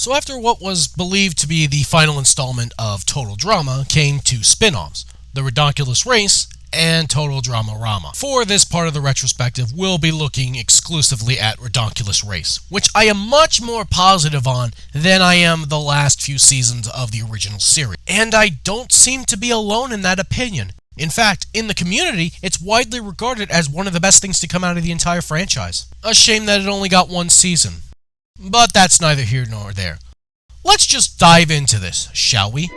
So after what was believed to be the final installment of Total Drama came two spin-offs, The Ridonculous Race and Total Drama-Rama. For this part of the retrospective, we'll be looking exclusively at Ridonculous Race, which I am much more positive on than I am the last few seasons of the original series. And I don't seem to be alone in that opinion. In fact, in the community, it's widely regarded as one of the best things to come out of the entire franchise. A shame that it only got one season. But that's neither here nor there. Let's just dive into this, shall we?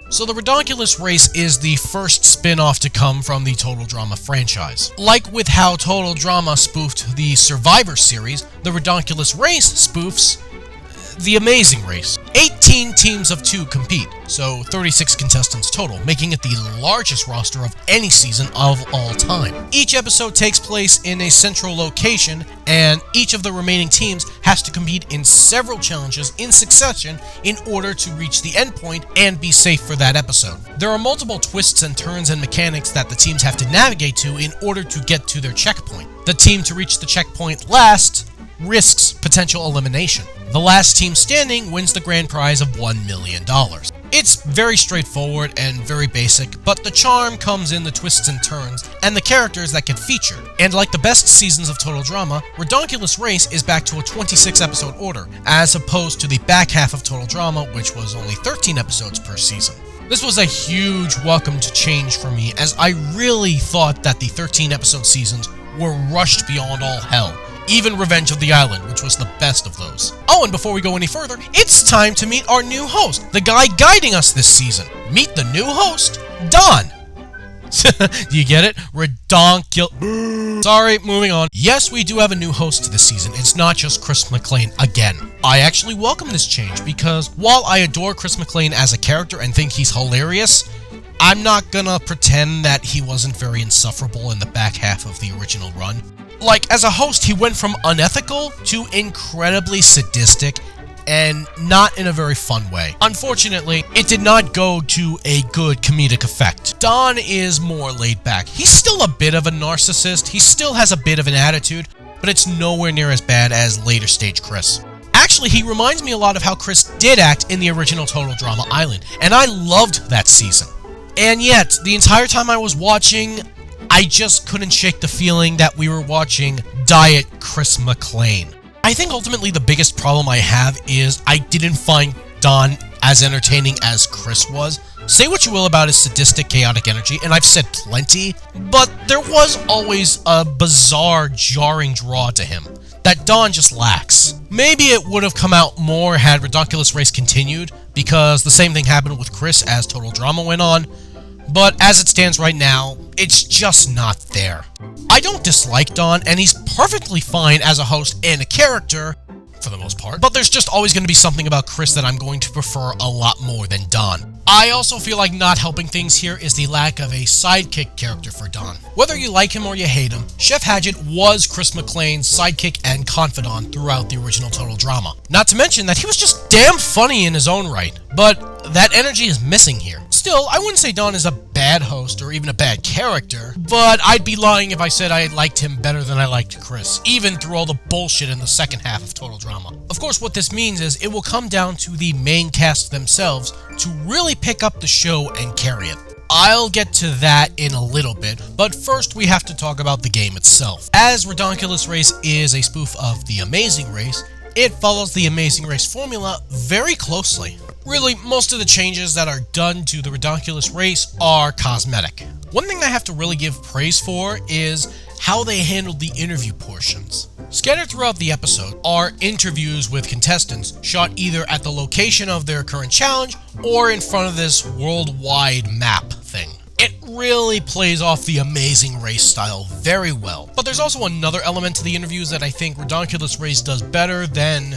So the Ridonculous Race is the first spin-off to come from the Total Drama franchise. Like with how Total Drama spoofed the Survivor series, the Ridonculous Race spoofs The Amazing Race. 18 teams of 2 compete, so 36 contestants total, making it the largest roster of any season of all time. Each episode takes place in a central location, and each of the remaining teams has to compete in several challenges in succession in order to reach the endpoint and be safe for that episode. There are multiple twists and turns and mechanics that the teams have to navigate to in order to get to their checkpoint. The team to reach the checkpoint last risks potential elimination. The last team standing wins the grand prize of $1 million. It's very straightforward and very basic, but the charm comes in the twists and turns and the characters that get featured. And like the best seasons of Total Drama, Ridonculous Race is back to a 26 episode order, as opposed to the back half of Total Drama, which was only 13 episodes per season. This was a huge welcome to change for me, as I really thought that the 13 episode seasons were rushed beyond all hell. Even Revenge of the Island, which was the best of those. Oh, and before we go any further, it's time to meet our new host, the guy guiding us this season. Meet the new host, Don. Do you get it? Ridonculous. Sorry, moving on. Yes, we do have a new host this season. It's not just Chris McLean again. I actually welcome this change because while I adore Chris McLean as a character and think he's hilarious, I'm not gonna pretend that he wasn't very insufferable in the back half of the original run. Like, as a host, he went from unethical to incredibly sadistic, and not in a very fun way. Unfortunately, it did not go to a good comedic effect. Don is more laid back. He's still a bit of a narcissist, he still has a bit of an attitude, but it's nowhere near as bad as later stage Chris. Actually, he reminds me a lot of how Chris did act in the original Total Drama Island, and I loved that season. And yet, the entire time I was watching, I just couldn't shake the feeling that we were watching Diet Chris McLean. I think ultimately the biggest problem I have is I didn't find Don as entertaining as Chris was. Say what you will about his sadistic, chaotic energy, and I've said plenty, but there was always a bizarre, jarring draw to him that Don just lacks. Maybe it would have come out more had Ridonculous Race continued, because the same thing happened with Chris as Total Drama went on, but as it stands right now, it's just not there. I don't dislike Don, and he's perfectly fine as a host and a character, for the most part, but there's just always going to be something about Chris that I'm going to prefer a lot more than Don. I also feel like not helping things here is the lack of a sidekick character for Don. Whether you like him or you hate him, Chef Hadget was Chris McLean's sidekick and confidant throughout the original Total Drama. Not to mention that he was just damn funny in his own right, but that energy is missing here. Still, I wouldn't say Don is a bad host or even a bad character, but I'd be lying if I said I liked him better than I liked Chris, even through all the bullshit in the second half of Total Drama. Of course, what this means is it will come down to the main cast themselves to really pick up the show and carry it. I'll get to that in a little bit, but first we have to talk about the game itself. As Ridonculous Race is a spoof of The Amazing Race, it follows The Amazing Race formula very closely. Really, most of the changes that are done to the Ridonculous Race are cosmetic. One thing I have to really give praise for is how they handled the interview portions. Scattered throughout the episode are interviews with contestants shot either at the location of their current challenge or in front of this worldwide map thing. It really plays off the Amazing Race style very well. But there's also another element to the interviews that I think Ridonculous Race does better than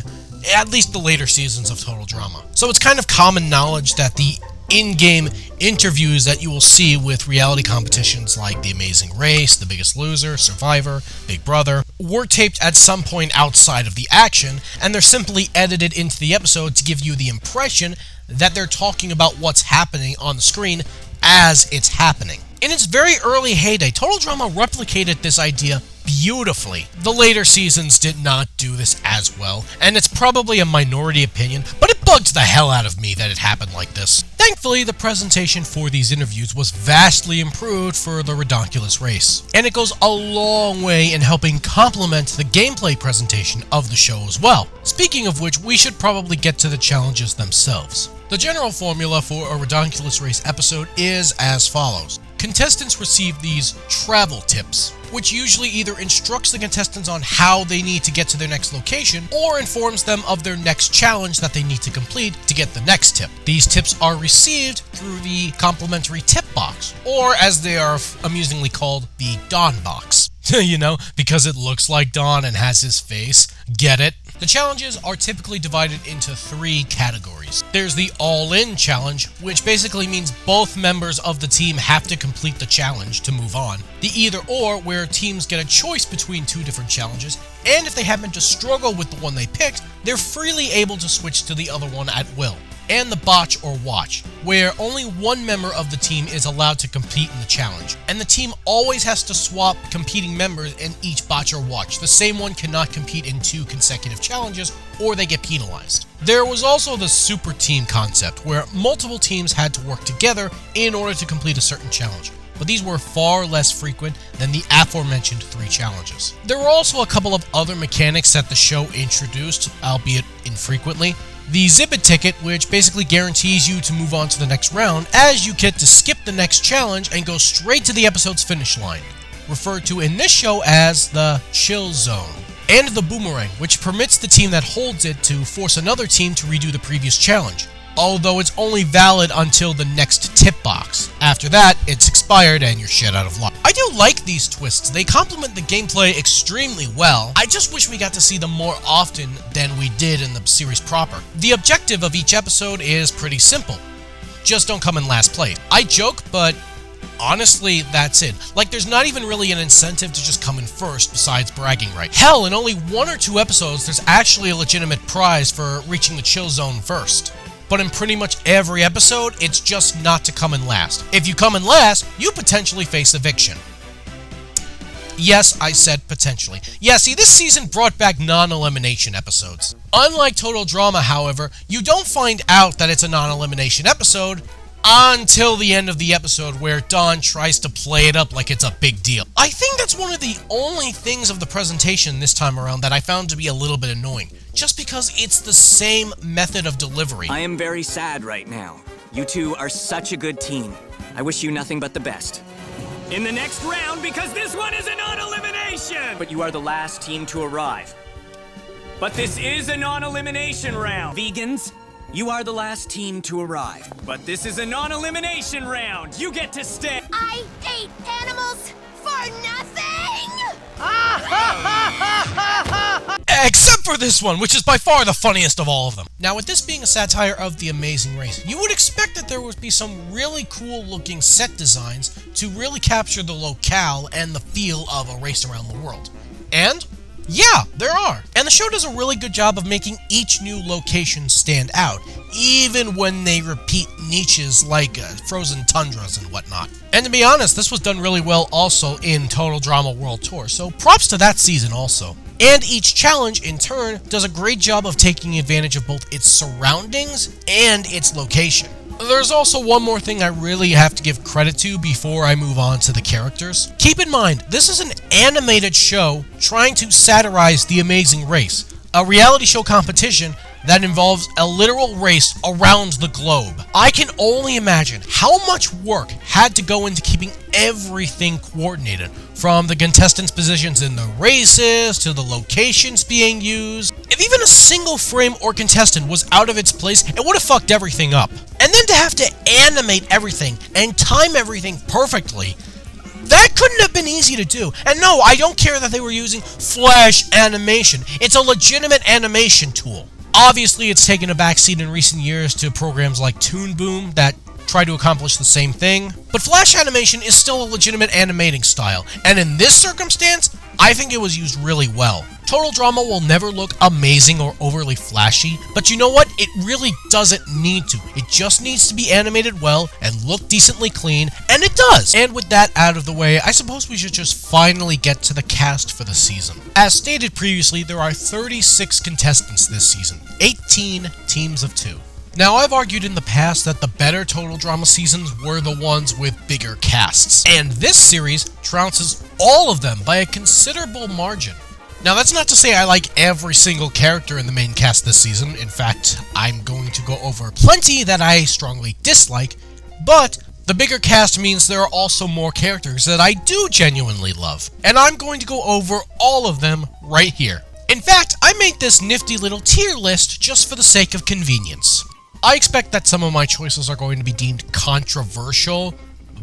at least the later seasons of Total Drama. So it's kind of common knowledge that the in-game interviews that you will see with reality competitions like The Amazing Race, The Biggest Loser, Survivor, Big Brother, were taped at some point outside of the action, and they're simply edited into the episode to give you the impression that they're talking about what's happening on the screen as it's happening. In its very early heyday, Total Drama replicated this idea beautifully. The later seasons did not do this as well, and it's probably a minority opinion, but it bugged the hell out of me that it happened like this. Thankfully, the presentation for these interviews was vastly improved for the Ridonculous Race, and it goes a long way in helping complement the gameplay presentation of the show as well. Speaking of which, we should probably get to the challenges themselves. The general formula for a Ridonculous Race episode is as follows. Contestants receive these travel tips, which usually either instructs the contestants on how they need to get to their next location, or informs them of their next challenge that they need to complete to get the next tip. These tips are received through the complimentary tip box, or as they are amusingly called, the Don box. You know, because it looks like Don and has his face. Get it? The challenges are typically divided into 3 categories. There's the all-in challenge, which basically means both members of the team have to complete the challenge to move on. The either-or, where teams get a choice between 2 different challenges, and if they happen to struggle with the one they picked, they're freely able to switch to the other one at will. And the botch or watch, where only one member of the team is allowed to compete in the challenge, and the team always has to swap competing members in each botch or watch. The same one cannot compete in 2 consecutive challenges, or they get penalized. There was also the super team concept, where multiple teams had to work together in order to complete a certain challenge, but these were far less frequent than the aforementioned 3 challenges. There were also a couple of other mechanics that the show introduced, albeit infrequently. The Zip-It ticket, which basically guarantees you to move on to the next round, as you get to skip the next challenge and go straight to the episode's finish line, referred to in this show as the Chill Zone. And the Boomerang, which permits the team that holds it to force another team to redo the previous challenge, although it's only valid until the next tip box. After that, it's expired and you're shit out of luck. I do like these twists. They complement the gameplay extremely well. I just wish we got to see them more often than we did in the series proper. The objective of each episode is pretty simple. Just don't come in last place. I joke, but honestly, that's it. Like, there's not even really an incentive to just come in first besides bragging rights. Hell, in only 1 or 2 episodes, there's actually a legitimate prize for reaching the chill zone first. But in pretty much every episode, it's just not to come in last. If you come in last, you potentially face eviction. Yes, I said potentially. Yeah, see, this season brought back non-elimination episodes. Unlike Total Drama, however, you don't find out that it's a non-elimination episode until the end of the episode, where Don tries to play it up like it's a big deal. I think that's one of the only things of the presentation this time around that I found to be a little bit annoying, just because it's the same method of delivery. I am very sad right now. You two are such a good team. I wish you nothing but the best. In the next round, because this one is a non-elimination! But you are the last team to arrive. But this is a non-elimination round. Vegans, you are the last team to arrive. But this is a non-elimination round. You get to stay. I ate animals for nothing! Except for this one, which is by far the funniest of all of them. Now, with this being a satire of The Amazing Race, you would expect that there would be some really cool looking set designs to really capture the locale and the feel of a race around the world. And yeah, there are. And the show does a really good job of making each new location stand out, even when they repeat niches like frozen tundras and whatnot. And to be honest, this was done really well also in Total Drama World Tour, so props to that season also. And each challenge, in turn, does a great job of taking advantage of both its surroundings and its location. There's also one more thing I really have to give credit to before I move on to the characters. Keep in mind, this is an animated show trying to satirize The Amazing Race, a reality show competition that involves a literal race around the globe. I can only imagine how much work had to go into keeping everything coordinated, from the contestants' positions in the races to the locations being used. If even a single frame or contestant was out of its place, it would have fucked everything up. And then to have to animate everything and time everything perfectly, that couldn't have been easy to do. And no, I don't care that they were using Flash animation. It's a legitimate animation tool. Obviously, it's taken a backseat in recent years to programs like Toon Boom that try to accomplish the same thing. But Flash animation is still a legitimate animating style, and in this circumstance, I think it was used really well. Total Drama will never look amazing or overly flashy, but you know what? It really doesn't need to. It just needs to be animated well and look decently clean, and it does! And with that out of the way, I suppose we should just finally get to the cast for the season. As stated previously, there are 36 contestants this season, 18 teams of 2. Now, I've argued in the past that the better Total Drama seasons were the ones with bigger casts, and this series trounces all of them by a considerable margin. Now, that's not to say I like every single character in the main cast this season. In fact, I'm going to go over plenty that I strongly dislike, but the bigger cast means there are also more characters that I do genuinely love, and I'm going to go over all of them right here. In fact, I made this nifty little tier list just for the sake of convenience. I expect that some of my choices are going to be deemed controversial,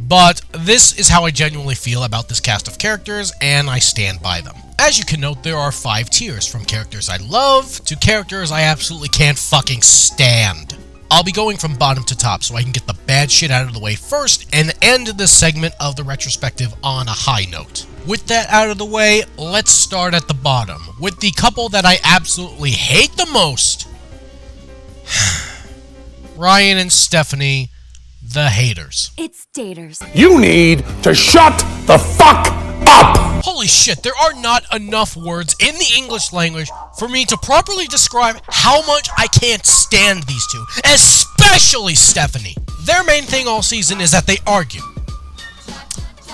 but this is how I genuinely feel about this cast of characters, and I stand by them. As you can note, there are 5 tiers, from characters I love to characters I absolutely can't fucking stand. I'll be going from bottom to top so I can get the bad shit out of the way first and end this segment of the retrospective on a high note. With that out of the way, let's start at the bottom, with the couple that I absolutely hate the most. Ryan and Stephanie, the haters. It's daters. You need to shut the fuck up! Holy shit, there are not enough words in the English language for me to properly describe how much I can't stand these two, especially Stephanie. Their main thing all season is that they argue.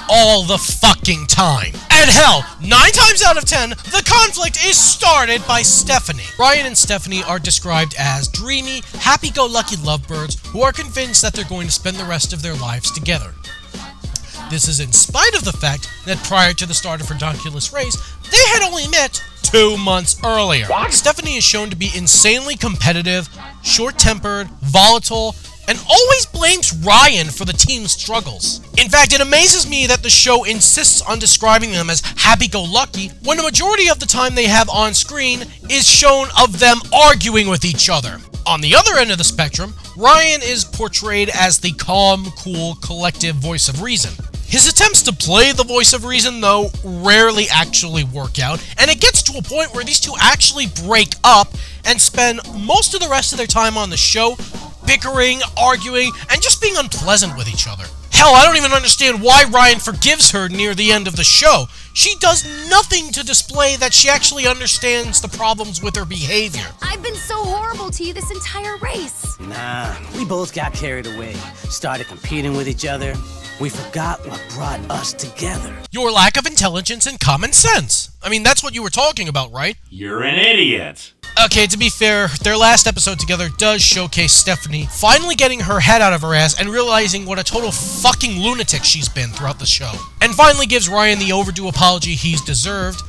All the fucking time. And hell, 9 times out of 10, the conflict is started by Stephanie. Ryan and Stephanie are described as dreamy, happy-go-lucky lovebirds who are convinced that they're going to spend the rest of their lives together. This is in spite of the fact that prior to the start of Ridonculous Race, they had only met 2 months earlier. Stephanie is shown to be insanely competitive, short-tempered, volatile, and always blames Ryan for the team's struggles. In fact, it amazes me that the show insists on describing them as happy-go-lucky when the majority of the time they have on screen is shown of them arguing with each other. On the other end of the spectrum, Ryan is portrayed as the calm, cool, collective voice of reason. His attempts to play the voice of reason, though, rarely actually work out, and it gets to a point where these two actually break up and spend most of the rest of their time on the show bickering, arguing, and just being unpleasant with each other. Hell, I don't even understand why Ryan forgives her near the end of the show. She does nothing to display that she actually understands the problems with her behavior. I've been so horrible to you this entire race. Nah, we both got carried away. Started competing with each other. We forgot what brought us together. Your lack of intelligence and common sense. I mean, that's what you were talking about, right? You're an idiot. Okay, to be fair, their last episode together does showcase Stephanie finally getting her head out of her ass and realizing what a total fucking lunatic she's been throughout the show. And finally gives Ryan the overdue apology he's deserved.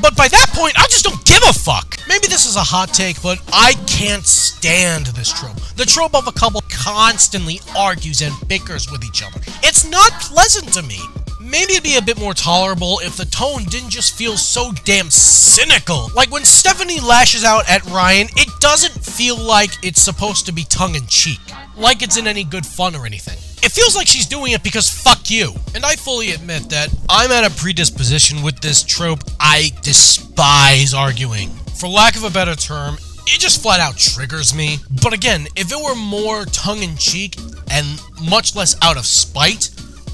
But by that point, I just don't give a fuck! Maybe this is a hot take, but I can't stand this trope. The trope of a couple constantly argues and bickers with each other. It's not pleasant to me. Maybe it'd be a bit more tolerable if the tone didn't just feel so damn cynical. Like when Stephanie lashes out at Ryan, it doesn't feel like it's supposed to be tongue-in-cheek. Like it's in any good fun or anything. It feels like she's doing it because fuck you. And I fully admit that I'm at a predisposition with this trope. I despise arguing. For lack of a better term, it just flat out triggers me. But again, if it were more tongue-in-cheek and much less out of spite,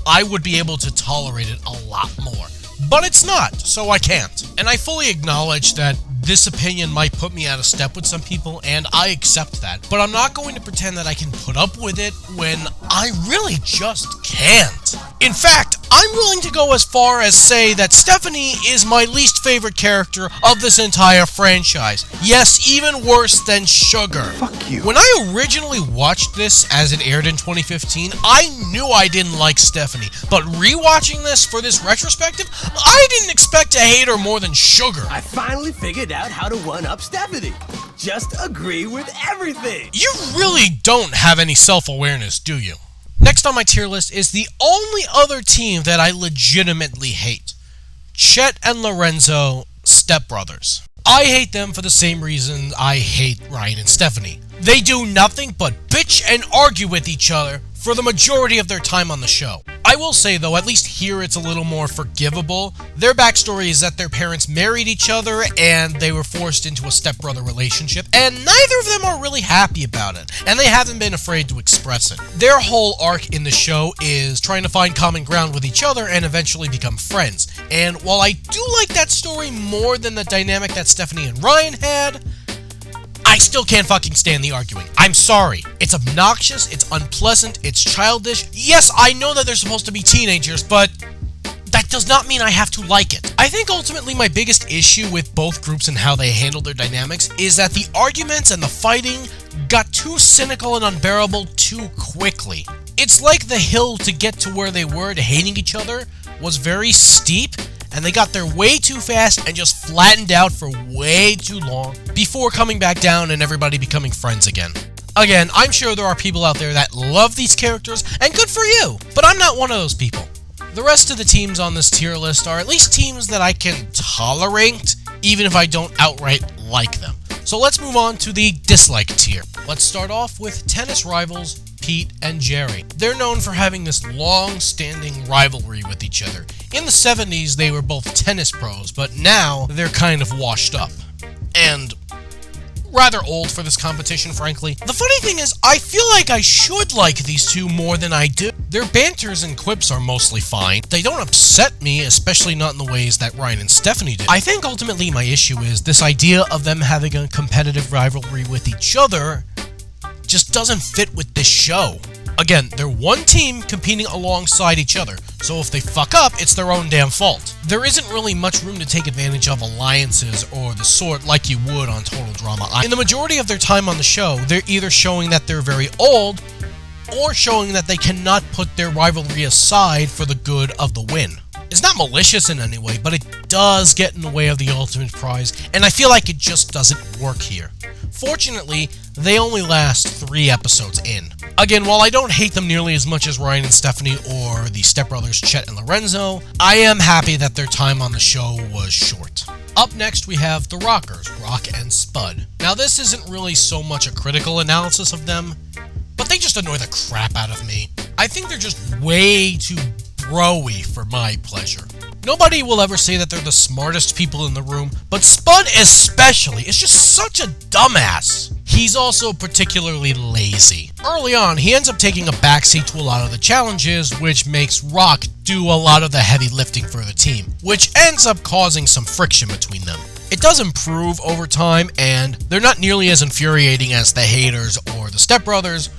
I would be able to tolerate it a lot more. But it's not, so I can't. And I fully acknowledge that this opinion might put me out of step with some people, and I accept that. But I'm not going to pretend that I can put up with it when I really just can't. In fact, I'm willing to go as far as say that Stephanie is my least favorite character of this entire franchise. Yes, even worse than Sugar. Fuck you. When I originally watched this as it aired in 2015, I knew I didn't like Stephanie. But rewatching this for this retrospective, I didn't expect to hate her more than Sugar. I finally figured out how to one-up Stephanie. Just agree with everything. You really don't have any self-awareness, do you? Next on my tier list is the only other team that I legitimately hate. Chet and Lorenzo, stepbrothers. I hate them for the same reason I hate Ryan and Stephanie. They do nothing but bitch and argue with each other for the majority of their time on the show. I will say though, at least here it's a little more forgivable. Their backstory is that their parents married each other and they were forced into a stepbrother relationship, and neither of them are really happy about it, and they haven't been afraid to express it. Their whole arc in the show is trying to find common ground with each other and eventually become friends. And while I do like that story more than the dynamic that Stephanie and Ryan had, I still can't fucking stand the arguing. I'm sorry. It's obnoxious, it's unpleasant, it's childish. Yes, I know that they're supposed to be teenagers, but that does not mean I have to like it. I think ultimately my biggest issue with both groups and how they handle their dynamics is that the arguments and the fighting got too cynical and unbearable too quickly. It's like the hill to get to where they were to hating each other was very steep, and they got there way too fast and just flattened out for way too long before coming back down and everybody becoming friends again. Again, I'm sure there are people out there that love these characters, and good for you, but I'm not one of those people. The rest of the teams on this tier list are at least teams that I can tolerate, even if I don't outright like them. So let's move on to the dislike tier. Let's start off with tennis rivals Pete and Gerry. They're known for having this long-standing rivalry with each other. In the 70s, they were both tennis pros, but now they're kind of washed up. And rather old for this competition, frankly. The funny thing is, I feel like I should like these two more than I do. Their banters and quips are mostly fine. They don't upset me, especially not in the ways that Ryan and Stephanie did. I think ultimately my issue is this idea of them having a competitive rivalry with each other just doesn't fit with this show. Again, they're one team competing alongside each other, so if they fuck up, it's their own damn fault. There isn't really much room to take advantage of alliances or the sort like you would on Total Drama. In the majority of their time on the show, they're either showing that they're very old, or showing that they cannot put their rivalry aside for the good of the win. It's not malicious in any way, but it does get in the way of the ultimate prize, and I feel like it just doesn't work here. Fortunately, they only last 3 episodes in. Again, while I don't hate them nearly as much as Ryan and Stephanie or the stepbrothers Chet and Lorenzo, I am happy that their time on the show was short. Up next, we have the Rockers, Rock and Spud. Now, this isn't really so much a critical analysis of them, but they just annoy the crap out of me. I think they're just way too bro-y for my pleasure. Nobody will ever say that they're the smartest people in the room, but Spud especially is just such a dumbass. He's also particularly lazy. Early on, he ends up taking a backseat to a lot of the challenges, which makes Rock do a lot of the heavy lifting for the team, which ends up causing some friction between them. It does improve over time, and they're not nearly as infuriating as the haters or the stepbrothers,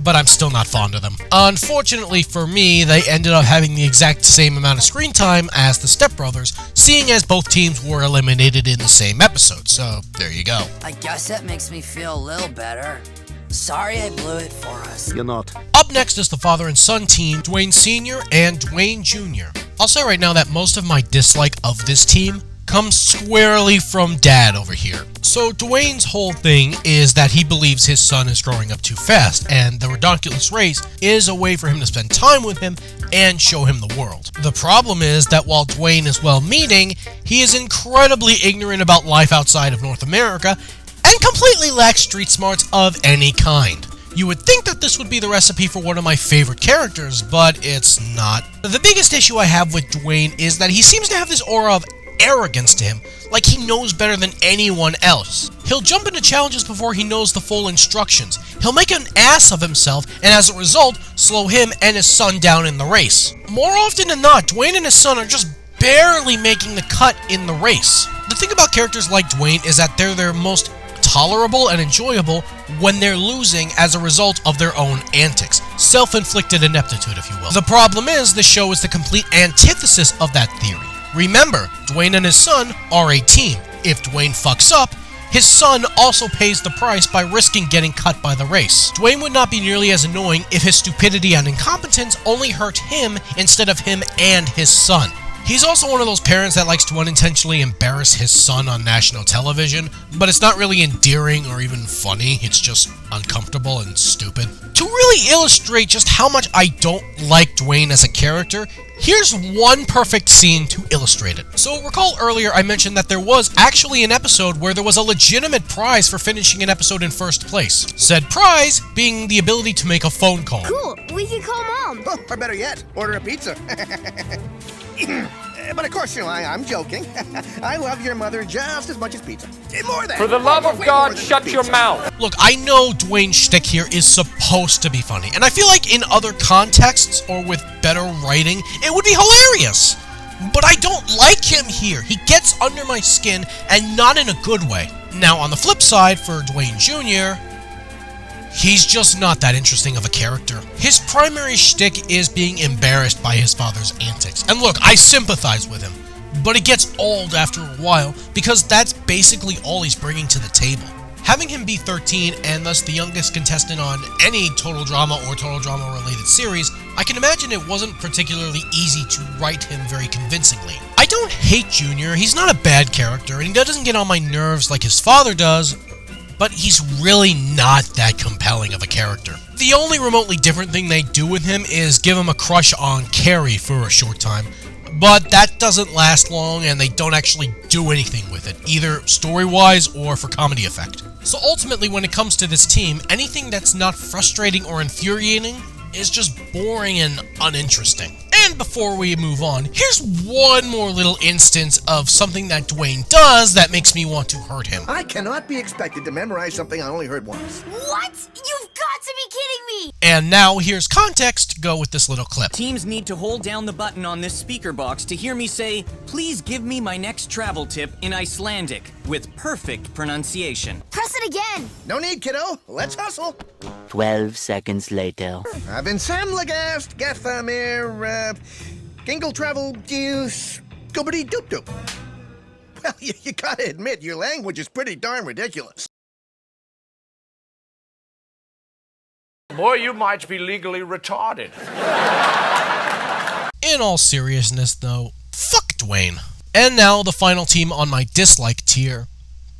but I'm still not fond of them. Unfortunately for me, they ended up having the exact same amount of screen time as the stepbrothers, seeing as both teams were eliminated in the same episode, so there you go. I guess that makes me feel a little better. Sorry I blew it for us. You're not. Up next is the father and son team, Dwayne Sr. and Dwayne Junior. I'll say right now that most of my dislike of this team comes squarely from Dad over here. So Dwayne's whole thing is that he believes his son is growing up too fast, and the Ridonculous Race is a way for him to spend time with him and show him the world. The problem is that while Dwayne is well-meaning, he is incredibly ignorant about life outside of North America and completely lacks street smarts of any kind. You would think that this would be the recipe for one of my favorite characters, but it's not. The biggest issue I have with Dwayne is that he seems to have this aura of arrogance to him, like he knows better than anyone else. He'll jump into challenges before he knows the full instructions. He'll make an ass of himself, and as a result, slow him and his son down in the race. More often than not, Dwayne and his son are just barely making the cut in the race. The thing about characters like Dwayne is that they're their most tolerable and enjoyable when they're losing as a result of their own antics. Self-inflicted ineptitude, if you will. The problem is, the show is the complete antithesis of that theory. Remember, Dwayne and his son are a team. If Dwayne fucks up, his son also pays the price by risking getting cut by the race. Dwayne would not be nearly as annoying if his stupidity and incompetence only hurt him instead of him and his son. He's also one of those parents that likes to unintentionally embarrass his son on national television, but it's not really endearing or even funny, it's just uncomfortable and stupid. To really illustrate just how much I don't like Dwayne as a character, here's one perfect scene to illustrate it. So recall earlier I mentioned that there was actually an episode where there was a legitimate prize for finishing an episode in first place. Said prize being the ability to make a phone call. Cool, we can call Mom. Oh, or better yet, order a pizza. But of course, I'm joking. I love your mother just as much as pizza. More than. For the love of God, shut your mouth. Look, I know Dwayne's shtick here is supposed to be funny, and I feel like in other contexts or with better writing, it would be hilarious. But I don't like him here. He gets under my skin, and not in a good way. Now, on the flip side, for Dwayne Junior, he's just not that interesting of a character. His primary shtick is being embarrassed by his father's antics. And look, I sympathize with him, but it gets old after a while because that's basically all he's bringing to the table. Having him be 13 and thus the youngest contestant on any Total Drama or Total Drama related series, I can imagine it wasn't particularly easy to write him very convincingly. I don't hate Junior, he's not a bad character, and he doesn't get on my nerves like his father does, but he's really not that compelling of a character. The only remotely different thing they do with him is give him a crush on Carrie for a short time, but that doesn't last long and they don't actually do anything with it, either story-wise or for comedy effect. So ultimately, when it comes to this team, anything that's not frustrating or infuriating is just boring and uninteresting. And before we move on, here's one more little instance of something that Dwayne does that makes me want to hurt him. I cannot be expected to memorize something I only heard once. What? You've got to be kidding me! And now here's context to go with this little clip. Teams need to hold down the button on this speaker box to hear me say, "Please give me my next travel tip in Icelandic with perfect pronunciation." Press it again! No need, kiddo. Let's hustle. 12 seconds later. I've been Samlagast, Gethamir, Gingle Travel, Goobity Doop Doop. Well, you gotta admit, your language is pretty darn ridiculous. Boy, you might be legally retarded. In all seriousness, though, fuck Dwayne. And now the final team on my dislike tier.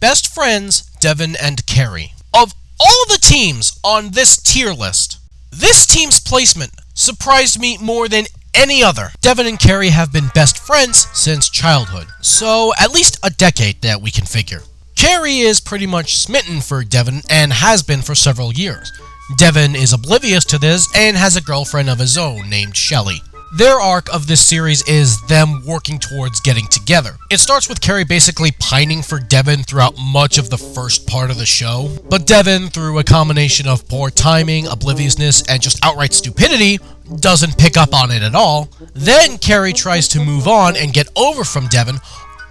Best friends, Devin and Carrie. Of all the teams on this tier list, this team's placement surprised me more than any other. Devin and Carrie have been best friends since childhood, so at least a decade that we can figure. Carrie is pretty much smitten for Devin and has been for several years. Devin is oblivious to this and has a girlfriend of his own named Shelly. Their arc of this series is them working towards getting together. It starts with Carrie basically pining for Devin throughout much of the first part of the show, but Devin, through a combination of poor timing, obliviousness, and just outright stupidity, doesn't pick up on it at all. Then Carrie tries to move on and get over from Devin,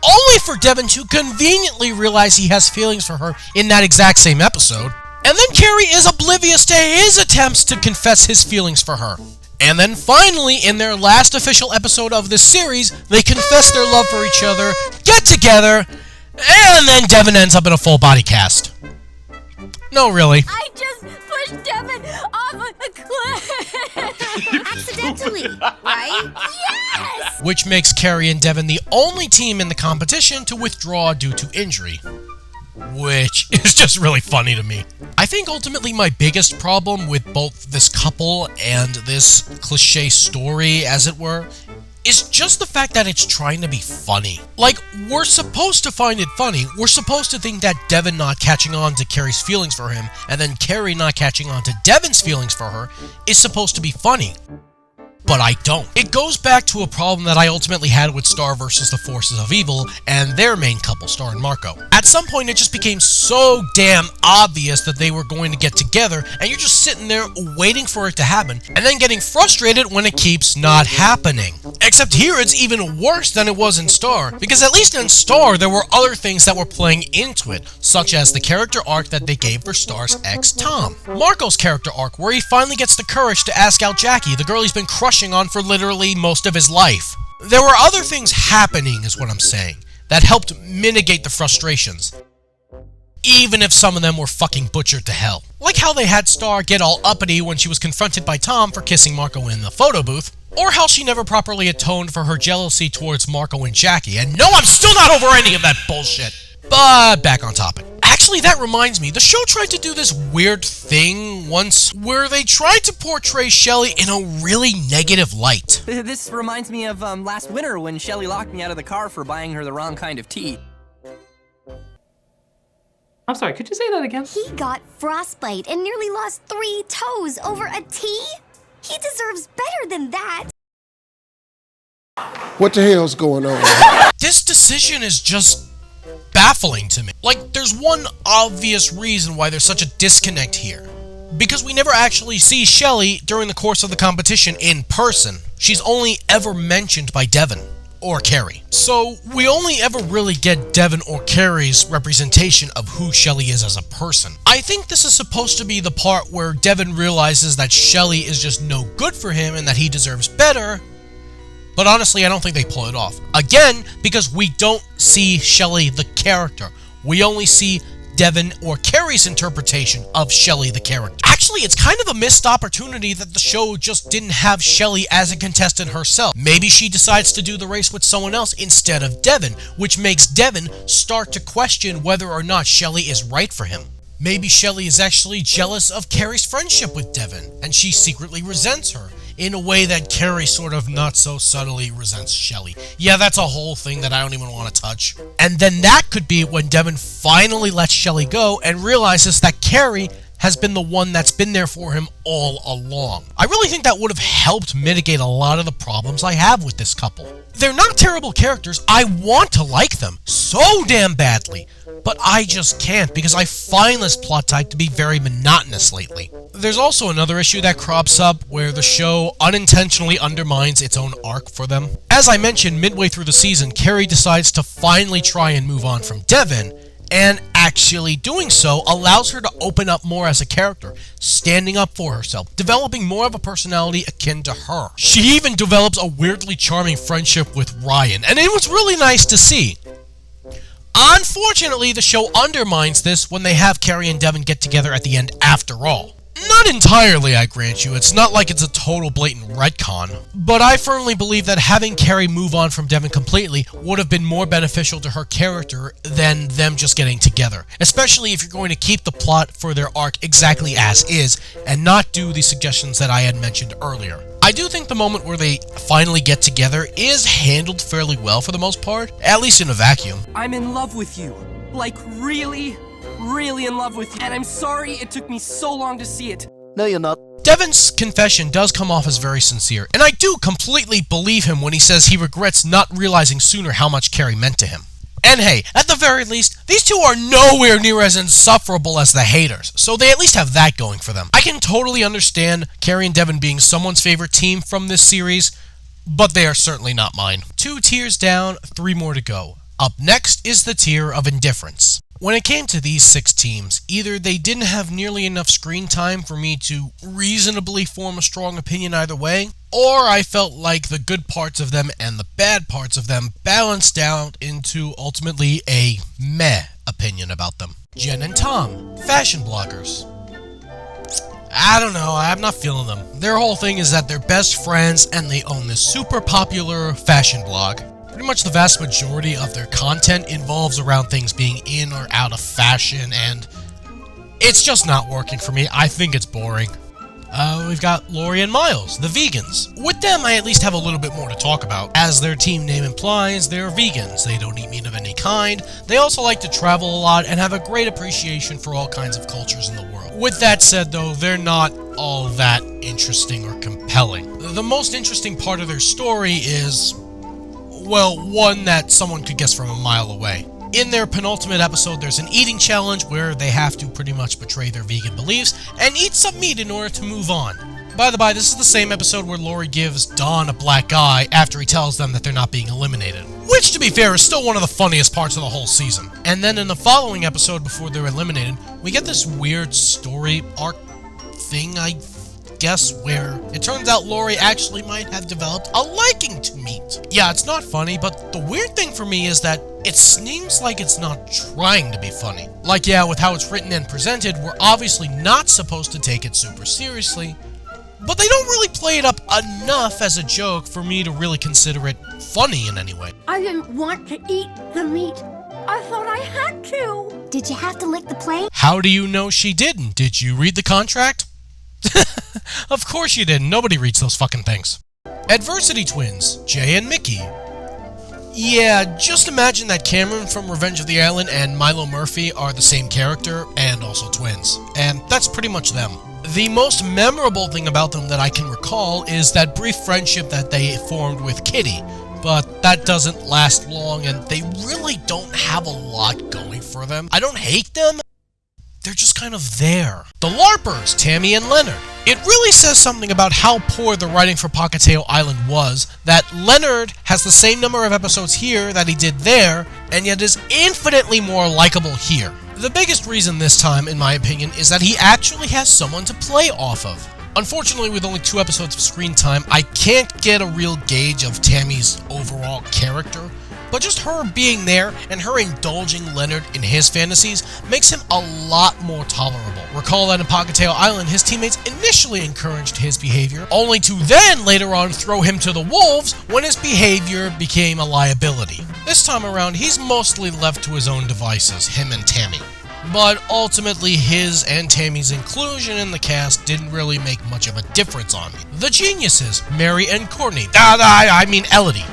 only for Devin to conveniently realize he has feelings for her in that exact same episode. And then Carrie is oblivious to his attempts to confess his feelings for her. And then finally, in their last official episode of this series, they confess their love for each other, get together, and then Devin ends up in a full body cast. No, really. I just pushed Devin off a cliff! Accidentally, right? Yes! Which makes Carrie and Devin the only team in the competition to withdraw due to injury. Which is just really funny to me. I think ultimately my biggest problem with both this couple and this cliche story, as it were, is just the fact that it's trying to be funny. Like, we're supposed to find it funny. We're supposed to think that Devin not catching on to Carrie's feelings for him, and then Carrie not catching on to Devin's feelings for her, is supposed to be funny. But I don't. It goes back to a problem that I ultimately had with Star vs. the Forces of Evil and their main couple, Star and Marco. At some point, it just became so damn obvious that they were going to get together, and you're just sitting there waiting for it to happen, and then getting frustrated when it keeps not happening. Except here, it's even worse than it was in Star, because at least in Star, there were other things that were playing into it, such as the character arc that they gave for Star's ex, Tom. Marco's character arc, where he finally gets the courage to ask out Jackie, the girl he's been crushing on for literally most of his life. There were other things happening, is what I'm saying, that helped mitigate the frustrations, even if some of them were fucking butchered to hell. Like how they had Star get all uppity when she was confronted by Tom for kissing Marco in the photo booth, or how she never properly atoned for her jealousy towards Marco and Jackie. And no, I'm still not over any of that bullshit. But back on topic. Actually, that reminds me, the show tried to do this weird thing once where they tried to portray Shelly in a really negative light. This reminds me of last winter when Shelly locked me out of the car for buying her the wrong kind of tea. I'm sorry, could you say that again? He got frostbite and nearly lost 3 toes over a tea? He deserves better than that. What the hell's going on? This decision is just baffling to me. Like, there's one obvious reason why there's such a disconnect here. Because we never actually see Shelly during the course of the competition in person. She's only ever mentioned by Devin or Carrie. So we only ever really get Devin or Carrie's representation of who Shelly is as a person. I think this is supposed to be the part where Devin realizes that Shelly is just no good for him and that he deserves better. But honestly, I don't think they pull it off. Again, because we don't see Shelly the character. We only see Devin or Carrie's interpretation of Shelly the character. Actually, it's kind of a missed opportunity that the show just didn't have Shelly as a contestant herself. Maybe she decides to do the race with someone else instead of Devin, which makes Devin start to question whether or not Shelly is right for him. Maybe Shelly is actually jealous of Carrie's friendship with Devin, and she secretly resents her, in a way that Carrie sort of not so subtly resents Shelly. Yeah, that's a whole thing that I don't even want to touch. And then that could be when Devin finally lets Shelly go and realizes that Carrie has been the one that's been there for him all along. I really think that would have helped mitigate a lot of the problems I have with this couple. They're not terrible characters. I want to like them so damn badly, but I just can't because I find this plot type to be very monotonous lately. There's also another issue that crops up where the show unintentionally undermines its own arc for them. As I mentioned, midway through the season, Carrie decides to finally try and move on from Devin, and actually doing so allows her to open up more as a character, standing up for herself, developing more of a personality akin to her. She even develops a weirdly charming friendship with Ryan, and it was really nice to see. Unfortunately, the show undermines this when they have Carrie and Devin get together at the end after all. Not entirely, I grant you. It's not like it's a total blatant retcon. But I firmly believe that having Carrie move on from Devin completely would have been more beneficial to her character than them just getting together. Especially if you're going to keep the plot for their arc exactly as is, and not do the suggestions that I had mentioned earlier. I do think the moment where they finally get together is handled fairly well for the most part, at least in a vacuum. I'm in love with you. Like, really in love with you. And I'm sorry it took me so long to see it. No, you're not. Devin's confession does come off as very sincere, and I do completely believe him when he says he regrets not realizing sooner how much Carrie meant to him. And hey, at the very least, these two are nowhere near as insufferable as the haters, so they at least have that going for them. I can totally understand Carrie and Devin being someone's favorite team from this series, but they are certainly not mine. 2 tiers down, 3 more to go. Up next is the tier of indifference. When it came to these 6 teams, either they didn't have nearly enough screen time for me to reasonably form a strong opinion either way, or I felt like the good parts of them and the bad parts of them balanced out into ultimately a meh opinion about them. Jen and Tom, fashion bloggers. I don't know, I'm not feeling them. Their whole thing is that they're best friends and they own this super popular fashion blog. Pretty much the vast majority of their content involves around things being in or out of fashion, and it's just not working for me. I think it's boring. We've got Laurie and Miles, the vegans. With them, I at least have a little bit more to talk about. As their team name implies, they're vegans. They don't eat meat of any kind. They also like to travel a lot and have a great appreciation for all kinds of cultures in the world. With that said, though, they're not all that interesting or compelling. The most interesting part of their story is, well, one that someone could guess from a mile away. In their penultimate episode, there's an eating challenge where they have to pretty much betray their vegan beliefs and eat some meat in order to move on. By the by, this is the same episode where Laurie gives Dawn a black eye after he tells them that they're not being eliminated. Which, to be fair, is still one of the funniest parts of the whole season. And then in the following episode before they're eliminated, we get this weird story arc thing, I guess, where it turns out Laurie actually might have developed a liking to meat. Yeah, it's not funny, but the weird thing for me is that it seems like it's not trying to be funny. Like, yeah, with how it's written and presented, we're obviously not supposed to take it super seriously, but they don't really play it up enough as a joke for me to really consider it funny in any way. I didn't want to eat the meat. I thought I had to. Did you have to lick the plate? How do you know she didn't? Did you read the contract? Of course you didn't. Nobody reads those fucking things. Adversity twins, Jay and Mickey. Yeah, just imagine that Cameron from Revenge of the Island and Milo Murphy are the same character and also twins. And that's pretty much them. The most memorable thing about them that I can recall is that brief friendship that they formed with Kitty. But that doesn't last long and they really don't have a lot going for them. I don't hate them. They're just kind of there. The LARPers, Tammy and Leonard. It really says something about how poor the writing for Pocatello Island was that Leonard has the same number of episodes here that he did there, and yet is infinitely more likable here. The biggest reason this time, in my opinion, is that he actually has someone to play off of. Unfortunately, with only 2 episodes of screen time, I can't get a real gauge of Tammy's overall character, but just her being there and her indulging Leonard in his fantasies makes him a lot more tolerable. Recall that in Pocatello Island, his teammates initially encouraged his behavior, only to then later on throw him to the wolves when his behavior became a liability. This time around, he's mostly left to his own devices, him and Tammy. But ultimately, his and Tammy's inclusion in the cast didn't really make much of a difference on me. The geniuses, Mary and Courtney. I mean Ellody.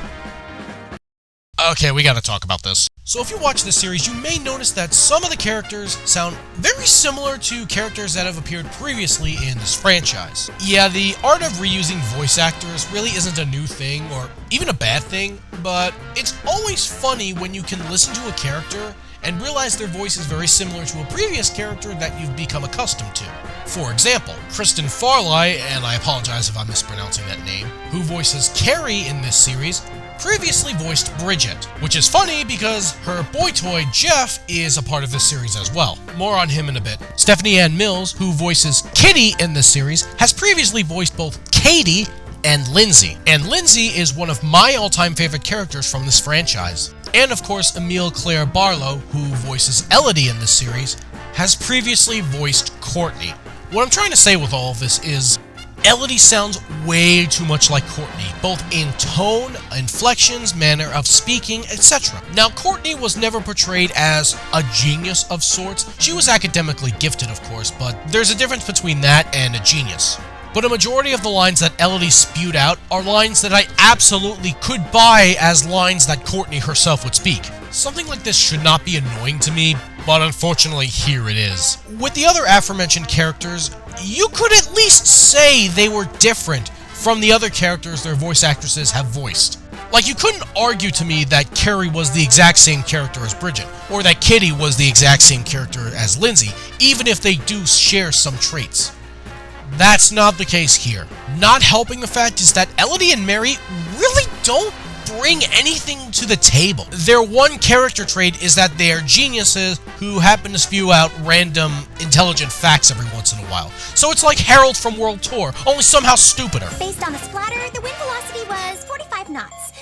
Okay, we gotta talk about this. So if you watch this series, you may notice that some of the characters sound very similar to characters that have appeared previously in this franchise. Yeah, the art of reusing voice actors really isn't a new thing, or even a bad thing, but it's always funny when you can listen to a character and realize their voice is very similar to a previous character that you've become accustomed to. For example, Kristen Farley, and I apologize if I'm mispronouncing that name, who voices Carrie in this series, previously voiced Bridget, which is funny because her boy toy Jeff is a part of this series as well. More on him in a bit. Stephanie Ann Mills, who voices Kitty in this series, has previously voiced both Katie and Lindsay. And Lindsay is one of my all-time favorite characters from this franchise. And of course, Emile Claire Barlow, who voices Ellody in this series, has previously voiced Courtney. What I'm trying to say with all of this is, Ellody sounds way too much like Courtney, both in tone, inflections, manner of speaking, etc. Now, Courtney was never portrayed as a genius of sorts. She was academically gifted, of course, but there's a difference between that and a genius. But a majority of the lines that Ellody spewed out are lines that I absolutely could buy as lines that Courtney herself would speak. Something like this should not be annoying to me, but unfortunately here it is. With the other aforementioned characters, you could at least say they were different from the other characters their voice actresses have voiced. Like, you couldn't argue to me that Carrie was the exact same character as Bridget, or that Kitty was the exact same character as Lindsay, even if they do share some traits. That's not the case here. Not helping the fact is that Ellody and Mary really don't bring anything to the table. Their one character trait is that they are geniuses who happen to spew out random, intelligent facts every once in a while. So it's like Harold from World Tour, only somehow stupider. Based on the splatter, the wind velocity was 45 knots.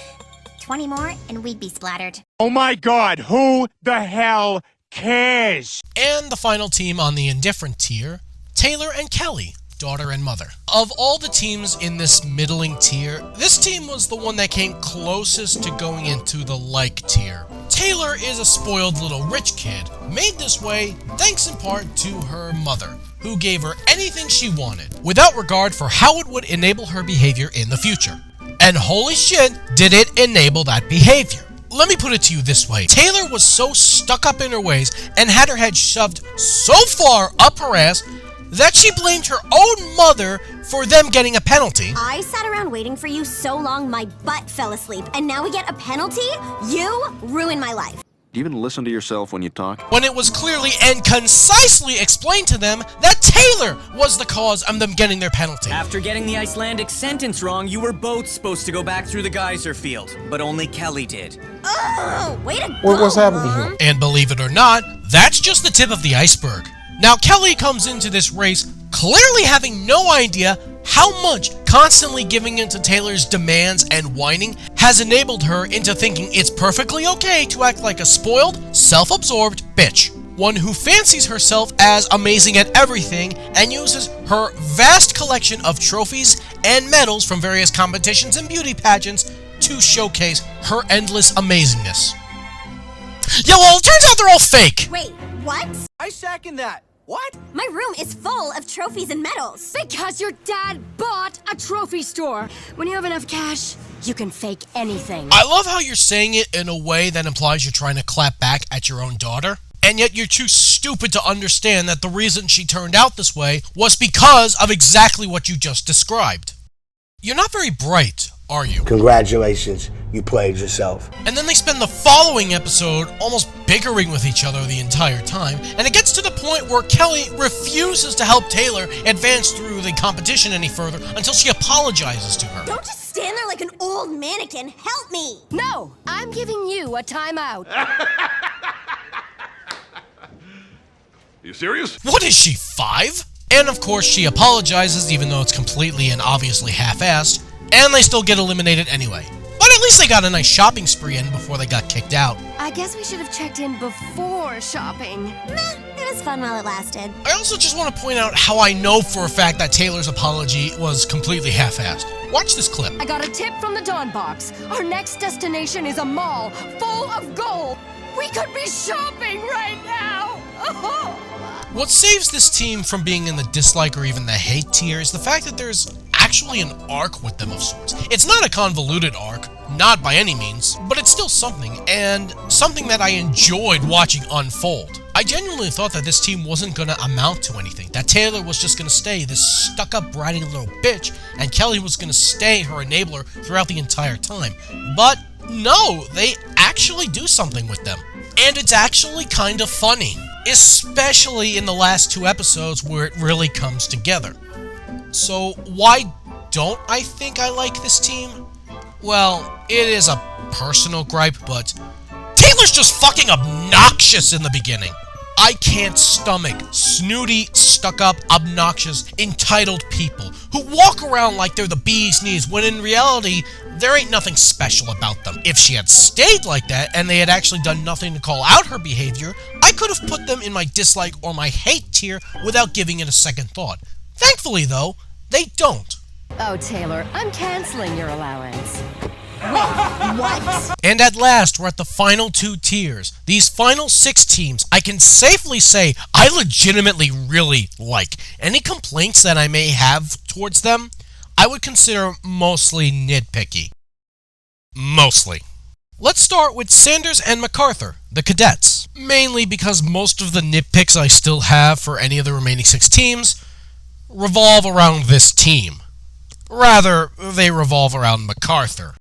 20 more and we'd be splattered. Oh my god, who the hell cares? And the final team on the indifferent tier, Taylor and Kelly, daughter and mother. Of all the teams in this middling tier, this team was the one that came closest to going into the like tier. Taylor is a spoiled little rich kid, made this way thanks in part to her mother, who gave her anything she wanted, without regard for how it would enable her behavior in the future. And holy shit, did it enable that behavior. Let me put it to you this way. Taylor was so stuck up in her ways and had her head shoved so far up her ass that she blamed her own mother for them getting a penalty. I sat around waiting for you so long my butt fell asleep, and now we get a penalty? You ruined my life. Do you even listen to yourself when you talk? When it was clearly and concisely explained to them that Taylor was the cause of them getting their penalty. After getting the Icelandic sentence wrong, you were both supposed to go back through the geyser field, but only Kelly did. Oh, way to go, What's happening Mom. here? And believe it or not, that's just the tip of the iceberg. Now, Kelly comes into this race clearly having no idea how much constantly giving in to Taylor's demands and whining has enabled her into thinking it's perfectly okay to act like a spoiled, self-absorbed bitch. one who fancies herself as amazing at everything and uses her vast collection of trophies and medals from various competitions and beauty pageants to showcase her endless amazingness. Yeah, well, it turns out they're all fake! Wait, what? I second that. What? My room is full of trophies and medals. Because your dad bought a trophy store. When you have enough cash, you can fake anything. I love how you're saying it in a way that implies you're trying to clap back at your own daughter, and yet you're too stupid to understand that the reason she turned out this way was because of exactly what you just described. You're not very bright, are you? Congratulations, you played yourself. And then they spend the following episode almost bickering with each other the entire time, and it gets to the point where Kelly refuses to help Taylor advance through the competition any further until she apologizes to her. Don't just stand there like an old mannequin. Help me! No, I'm giving you a timeout. You serious? What is she, 5? And of course she apologizes even though it's completely and obviously half-assed, and they still get eliminated anyway. But at least they got a nice shopping spree in before they got kicked out. I guess we should have checked in before shopping. Meh, it was fun while it lasted. I also just want to point out how I know for a fact that Taylor's apology was completely half-assed. Watch this clip. I got a tip from the Dawn Box. Our next destination is a mall full of gold. We could be shopping right now. What saves this team from being in the dislike or even the hate tier is the fact that there's actually an arc with them of sorts. It's not a convoluted arc, not by any means, but it's still something, and something that I enjoyed watching unfold. I genuinely thought that this team wasn't going to amount to anything, that Taylor was just going to stay this stuck-up bratty little bitch, and Kelly was going to stay her enabler throughout the entire time. But no, they actually do something with them. And it's actually kind of funny, especially in the last 2 episodes where it really comes together. So why don't I think I like this team? Well, it is a personal gripe, but Taylor's just fucking obnoxious in the beginning. I can't stomach snooty, stuck-up, obnoxious, entitled people who walk around like they're the bee's knees when in reality, there ain't nothing special about them. If she had stayed like that and they had actually done nothing to call out her behavior, I could have put them in my dislike or my hate tier without giving it a second thought. Thankfully, though, they don't. Oh, Taylor, I'm canceling your allowance. What? And at last, we're at the final 2 tiers. These final 6 teams, I can safely say I legitimately really like. Any complaints that I may have towards them, I would consider mostly nitpicky. Mostly. Let's start with Sanders and MacArthur, the cadets. Mainly because most of the nitpicks I still have for any of the remaining 6 teams revolve around this team. Rather, they revolve around MacArthur.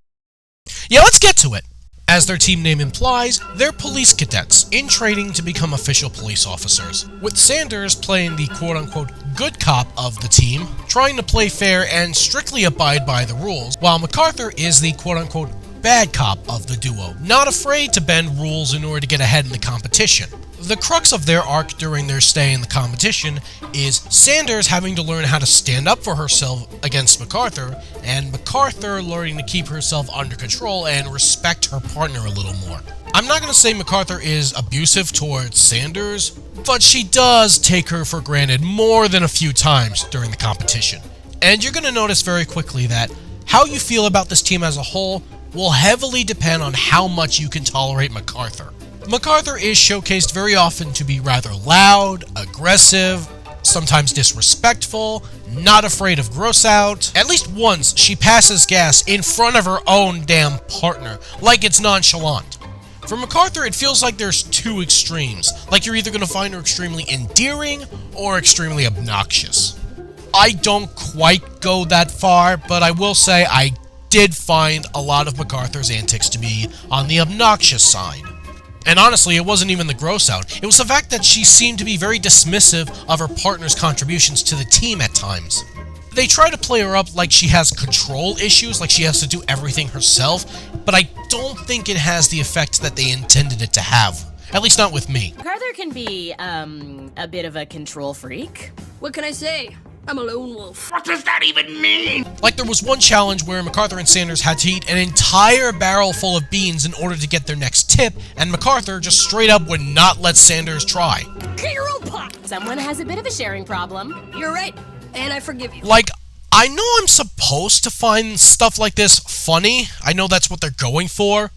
Yeah, let's get to it. As their team name implies, they're police cadets in training to become official police officers, with Sanders playing the quote-unquote good cop of the team, trying to play fair and strictly abide by the rules, while MacArthur is the quote-unquote bad cop of the duo, not afraid to bend rules in order to get ahead in the competition. The crux of their arc during their stay in the competition is Sanders having to learn how to stand up for herself against MacArthur, and MacArthur learning to keep herself under control and respect her partner a little more. I'm not going to say MacArthur is abusive towards Sanders, but she does take her for granted more than a few times during the competition. And you're going to notice very quickly that how you feel about this team as a whole will heavily depend on how much you can tolerate MacArthur. MacArthur is showcased very often to be rather loud, aggressive, sometimes disrespectful, not afraid of gross out. At least once, she passes gas in front of her own damn partner, like it's nonchalant. For MacArthur, it feels like there's 2 extremes, like you're either going to find her extremely endearing or extremely obnoxious. I don't quite go that far, but I will say I did find a lot of MacArthur's antics to be on the obnoxious side. And honestly, it wasn't even the gross out. It was the fact that she seemed to be very dismissive of her partner's contributions to the team at times. They try to play her up like she has control issues, like she has to do everything herself, but I don't think it has the effect that they intended it to have. At least not with me. MacArthur can be, a bit of a control freak. What can I say? I'm a lone wolf. What does that even mean? Like there was one challenge where MacArthur and Sanders had to eat an entire barrel full of beans in order to get their next tip, and MacArthur just straight up would not let Sanders try. Get your own pot. Someone has a bit of a sharing problem. You're right, and I forgive you. Like, I know I'm supposed to find stuff like this funny. I know that's what they're going for.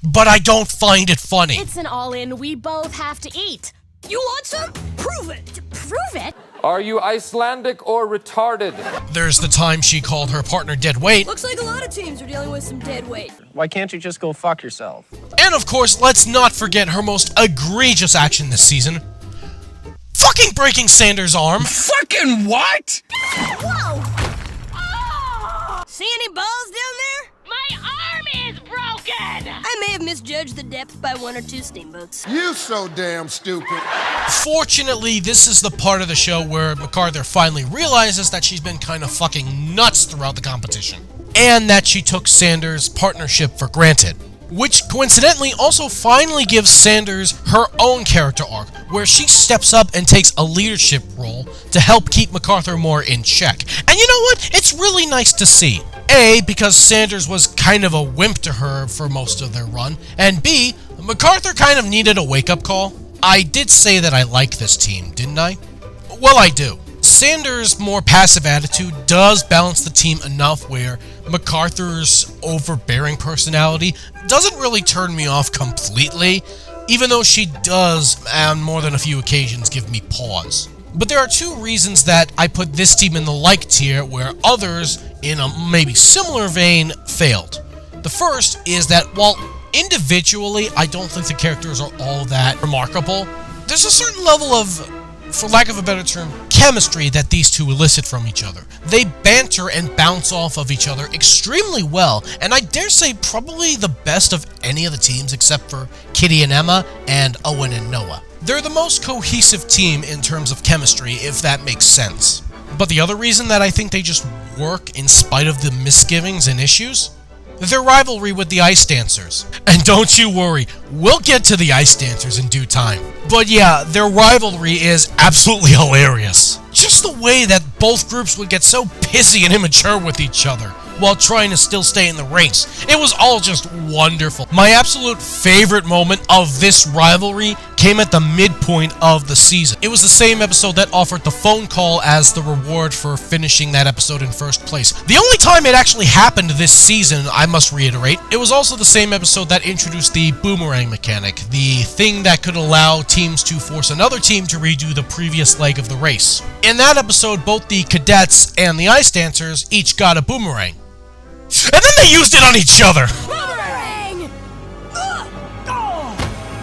But I don't find it funny. It's an all-in, we both have to eat. You want some? Prove it. Prove it? Are you Icelandic or retarded? There's the time she called her partner dead weight. Looks like a lot of teams are dealing with some dead weight. Why can't you just go fuck yourself? And of course, let's not forget her most egregious action this season. Fucking breaking Sanders' arm. Fucking what? Whoa! Oh! See any balls down there? My arm is broken! I may have misjudged the depth by 1 or 2 steamboats. You so damn stupid. Fortunately, this is the part of the show where MacArthur finally realizes that she's been kind of fucking nuts throughout the competition. And that she took Sanders' partnership for granted. Which coincidentally also finally gives Sanders her own character arc, where she steps up and takes a leadership role to help keep MacArthur more in check. And you know what? It's really nice to see. A, because Sanders was kind of a wimp to her for most of their run, and B, MacArthur kind of needed a wake-up call. I did say that I like this team, didn't I? Well, I do. Sanders' more passive attitude does balance the team enough where MacArthur's overbearing personality doesn't really turn me off completely, even though she does, on more than a few occasions, give me pause. But there are 2 reasons that I put this team in the like tier where others, in a maybe similar vein, failed. The first is that while individually I don't think the characters are all that remarkable, there's a certain level of, for lack of a better term, chemistry that these two elicit from each other. They banter and bounce off of each other extremely well, and I dare say probably the best of any of the teams except for Kitty and Emma and Owen and Noah. They're the most cohesive team in terms of chemistry, if that makes sense. But the other reason that I think they just work in spite of the misgivings and issues? Their rivalry with the Ice Dancers. And don't you worry, we'll get to the Ice Dancers in due time. But yeah, their rivalry is absolutely hilarious. Just the way that both groups would get so pissy and immature with each other while trying to still stay in the race. It was all just wonderful. My absolute favorite moment of this rivalry came at the midpoint of the season. It was the same episode that offered the phone call as the reward for finishing that episode in first place. The only time it actually happened this season, I must reiterate, it was also the same episode that introduced the boomerang mechanic, the thing that could allow teams to force another team to redo the previous leg of the race. In that episode, both the cadets and the Ice Dancers each got a boomerang. And then they used it on each other! Boomerang!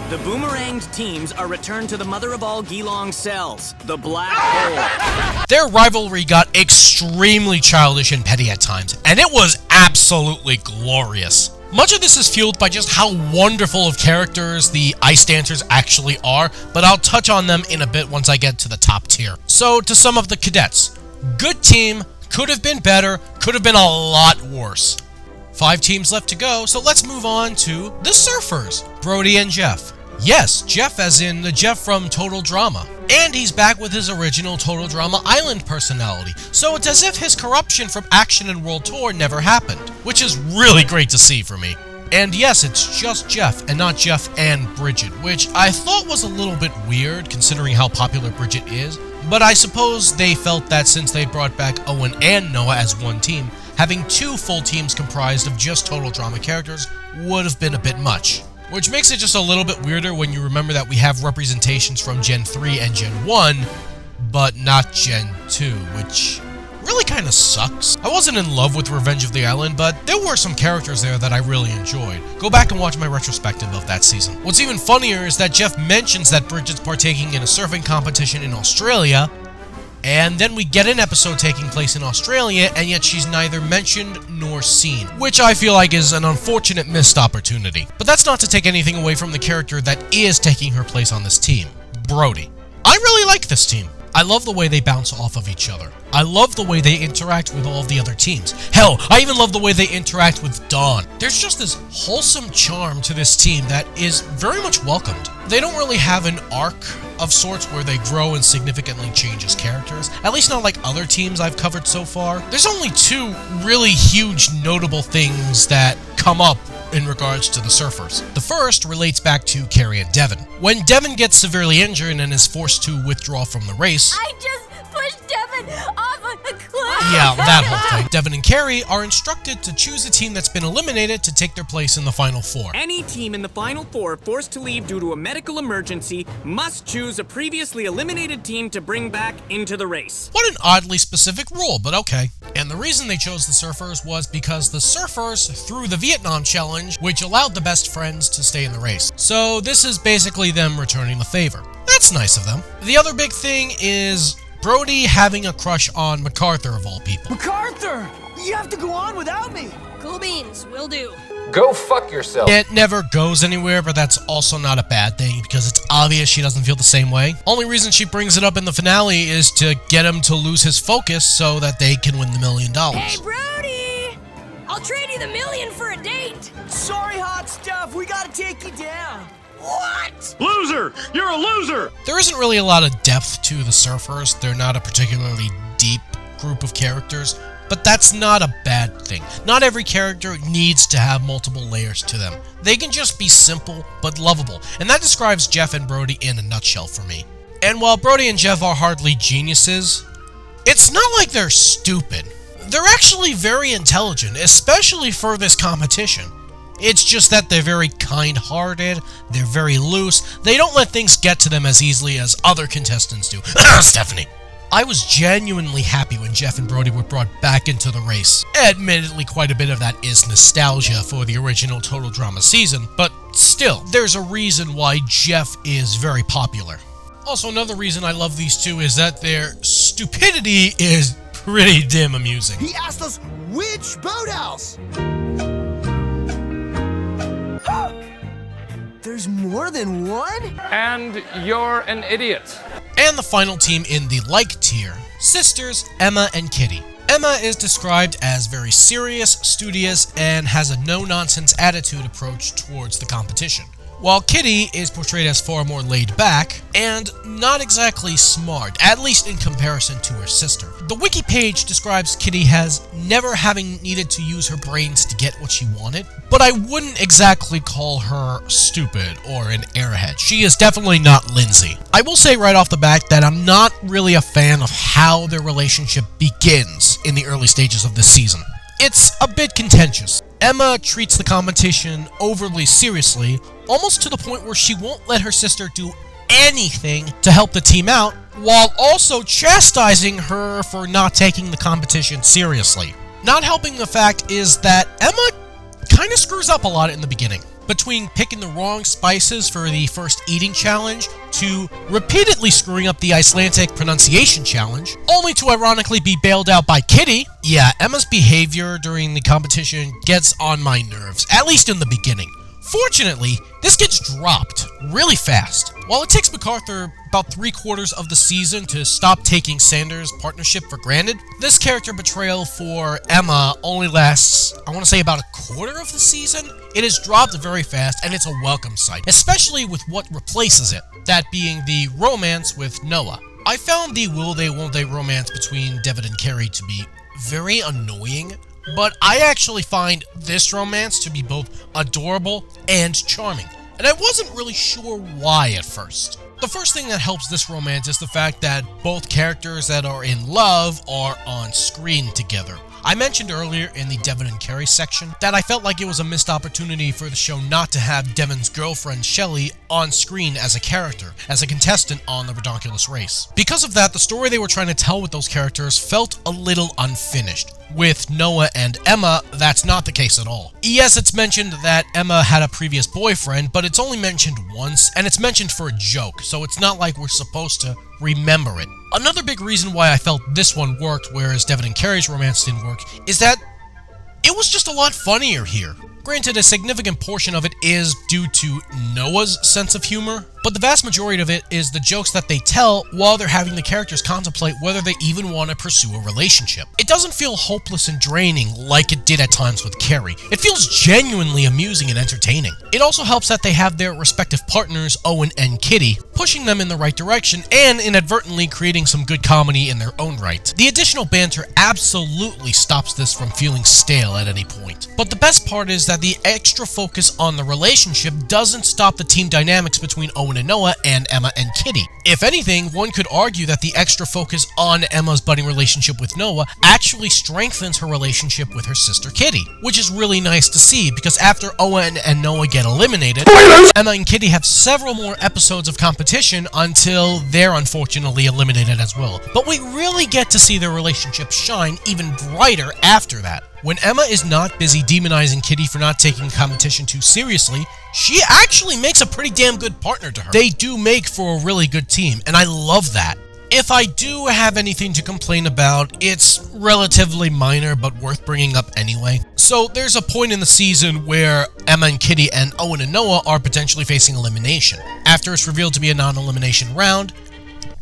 The boomeranged teams are returned to the mother of all Geelong cells, the black hole. Their rivalry got extremely childish and petty at times, and it was absolutely glorious. Much of this is fueled by just how wonderful of characters the Ice Dancers actually are, but I'll touch on them in a bit once I get to the top tier. So, to sum up the cadets, good team, could have been better, could have been a lot worse. 5 teams left to go, so let's move on to the Surfers, Brody and Geoff. Yes, Geoff as in the Geoff from Total Drama. And he's back with his original Total Drama Island personality, so it's as if his corruption from Action and World Tour never happened, which is really great to see for me. And yes, it's just Geoff, and not Geoff and Bridget, which I thought was a little bit weird considering how popular Bridget is, but I suppose they felt that since they brought back Owen and Noah as one team, having 2 full teams comprised of just Total Drama characters would have been a bit much. Which makes it just a little bit weirder when you remember that we have representations from Gen 3 and Gen 1, but not Gen 2, which really kind of sucks. I wasn't in love with Revenge of the Island, but there were some characters there that I really enjoyed. Go back and watch my retrospective of that season. What's even funnier is that Geoff mentions that Bridget's partaking in a surfing competition in Australia, and then we get an episode taking place in Australia, and yet she's neither mentioned nor seen, which I feel like is an unfortunate missed opportunity. But that's not to take anything away from the character that is taking her place on this team, Brody. I really like this team. I love the way they bounce off of each other. I love the way they interact with all of the other teams. Hell, I even love the way they interact with Dawn. There's just this wholesome charm to this team that is very much welcomed. They don't really have an arc of sorts where they grow and significantly change as characters, at least not like other teams I've covered so far. There's only two really huge notable things that come up in regards to the Surfers. The first relates back to Carrie and Devin. When Devin gets severely injured and is forced to withdraw from the race, I just pushed Devin off of the cliff! Yeah, that whole thing. Devin and Carrie are instructed to choose a team that's been eliminated to take their place in the Final Four. Any team in the Final Four forced to leave due to a medical emergency must choose a previously eliminated team to bring back into the race. What an oddly specific rule, but okay. And the reason they chose the Surfers was because the Surfers threw the Vietnam Challenge, which allowed the best friends to stay in the race. So this is basically them returning the favor. That's nice of them. The other big thing is Brody having a crush on MacArthur of all people. MacArthur! You have to go on without me! Cool beans, will do. Go fuck yourself. It never goes anywhere, but that's also not a bad thing because it's obvious she doesn't feel the same way. Only reason she brings it up in the finale is to get him to lose his focus so that they can win the $1 million. Hey, Brody! I'll trade you the $1 million for a date! Sorry, hot stuff, we gotta take you down. What? Loser! You're a loser! There isn't really a lot of depth to the Surfers. They're not a particularly deep group of characters, but that's not a bad thing. Not every character needs to have multiple layers to them. They can just be simple but lovable, and that describes Geoff and Brody in a nutshell for me. And while Brody and Geoff are hardly geniuses, it's not like they're stupid. They're actually very intelligent, especially for this competition. It's just that they're very kind-hearted, they're very loose, they don't let things get to them as easily as other contestants do. Stephanie! I was genuinely happy when Geoff and Brody were brought back into the race. Admittedly, quite a bit of that is nostalgia for the original Total Drama season, but still, there's a reason why Geoff is very popular. Also, another reason I love these two is that their stupidity is pretty damn amusing. He asked us which boathouse! There's more than one? And you're an idiot. And the final team in the like tier, sisters Emma and Kitty. Emma is described as very serious, studious, and has a no-nonsense attitude approach towards the competition, while Kitty is portrayed as far more laid back and not exactly smart, at least in comparison to her sister. The wiki page describes Kitty as never having needed to use her brains to get what she wanted, but I wouldn't exactly call her stupid or an airhead. She is definitely not Lindsay. I will say right off the bat that I'm not really a fan of how their relationship begins in the early stages of this season. It's a bit contentious. Emma treats the competition overly seriously, almost to the point where she won't let her sister do anything to help the team out, while also chastising her for not taking the competition seriously. Not helping the fact is that Emma kind of screws up a lot in the beginning. Between picking the wrong spices for the first eating challenge to repeatedly screwing up the Icelandic pronunciation challenge, only to ironically be bailed out by Kitty. Yeah, Emma's behavior during the competition gets on my nerves, at least in the beginning. Fortunately, this gets dropped really fast. While it takes MacArthur about 3/4 of the season to stop taking Sanders' partnership for granted, this character betrayal for Emma only lasts, I want to say, about 1/4 of the season. It is dropped very fast, and it's a welcome sight, especially with what replaces it, that being the romance with Noah. I found the will they won't they romance between Devin and Carrie to be very annoying, but I actually find this romance to be both adorable and charming, and I wasn't really sure why at first. The first thing that helps this romance is the fact that both characters that are in love are on screen together. I mentioned earlier in the Devin and Carrie section that I felt like it was a missed opportunity for the show not to have Devin's girlfriend Shelley on screen as a character, as a contestant on the Ridonculous Race. Because of that, the story they were trying to tell with those characters felt a little unfinished. With Noah and Emma, that's not the case at all. Yes, it's mentioned that Emma had a previous boyfriend, but it's only mentioned once, and it's mentioned for a joke, so it's not like we're supposed to remember it. Another big reason why I felt this one worked, whereas Devin and Carrie's romance didn't work, is that it was just a lot funnier here. Granted, a significant portion of it is due to Noah's sense of humor, but the vast majority of it is the jokes that they tell while they're having the characters contemplate whether they even want to pursue a relationship. It doesn't feel hopeless and draining like it did at times with Carrie. It feels genuinely amusing and entertaining. It also helps that they have their respective partners, Owen and Kitty, pushing them in the right direction and inadvertently creating some good comedy in their own right. The additional banter absolutely stops this from feeling stale at any point. But the best part is that the extra focus on the relationship doesn't stop the team dynamics between Owen and Noah and Emma and Kitty. If anything, one could argue that the extra focus on Emma's budding relationship with Noah actually strengthens her relationship with her sister Kitty, which is really nice to see because after Owen and Noah get eliminated, Emma and Kitty have several more episodes of competition until they're unfortunately eliminated as well. But we really get to see their relationship shine even brighter after that. When Emma is not busy demonizing Kitty for not taking competition too seriously, she actually makes a pretty damn good partner to her. They do make for a really good team, and I love that. If I do have anything to complain about, it's relatively minor but worth bringing up anyway. So there's a point in the season where Emma and Kitty and Owen and Noah are potentially facing elimination. After it's revealed to be a non-elimination round,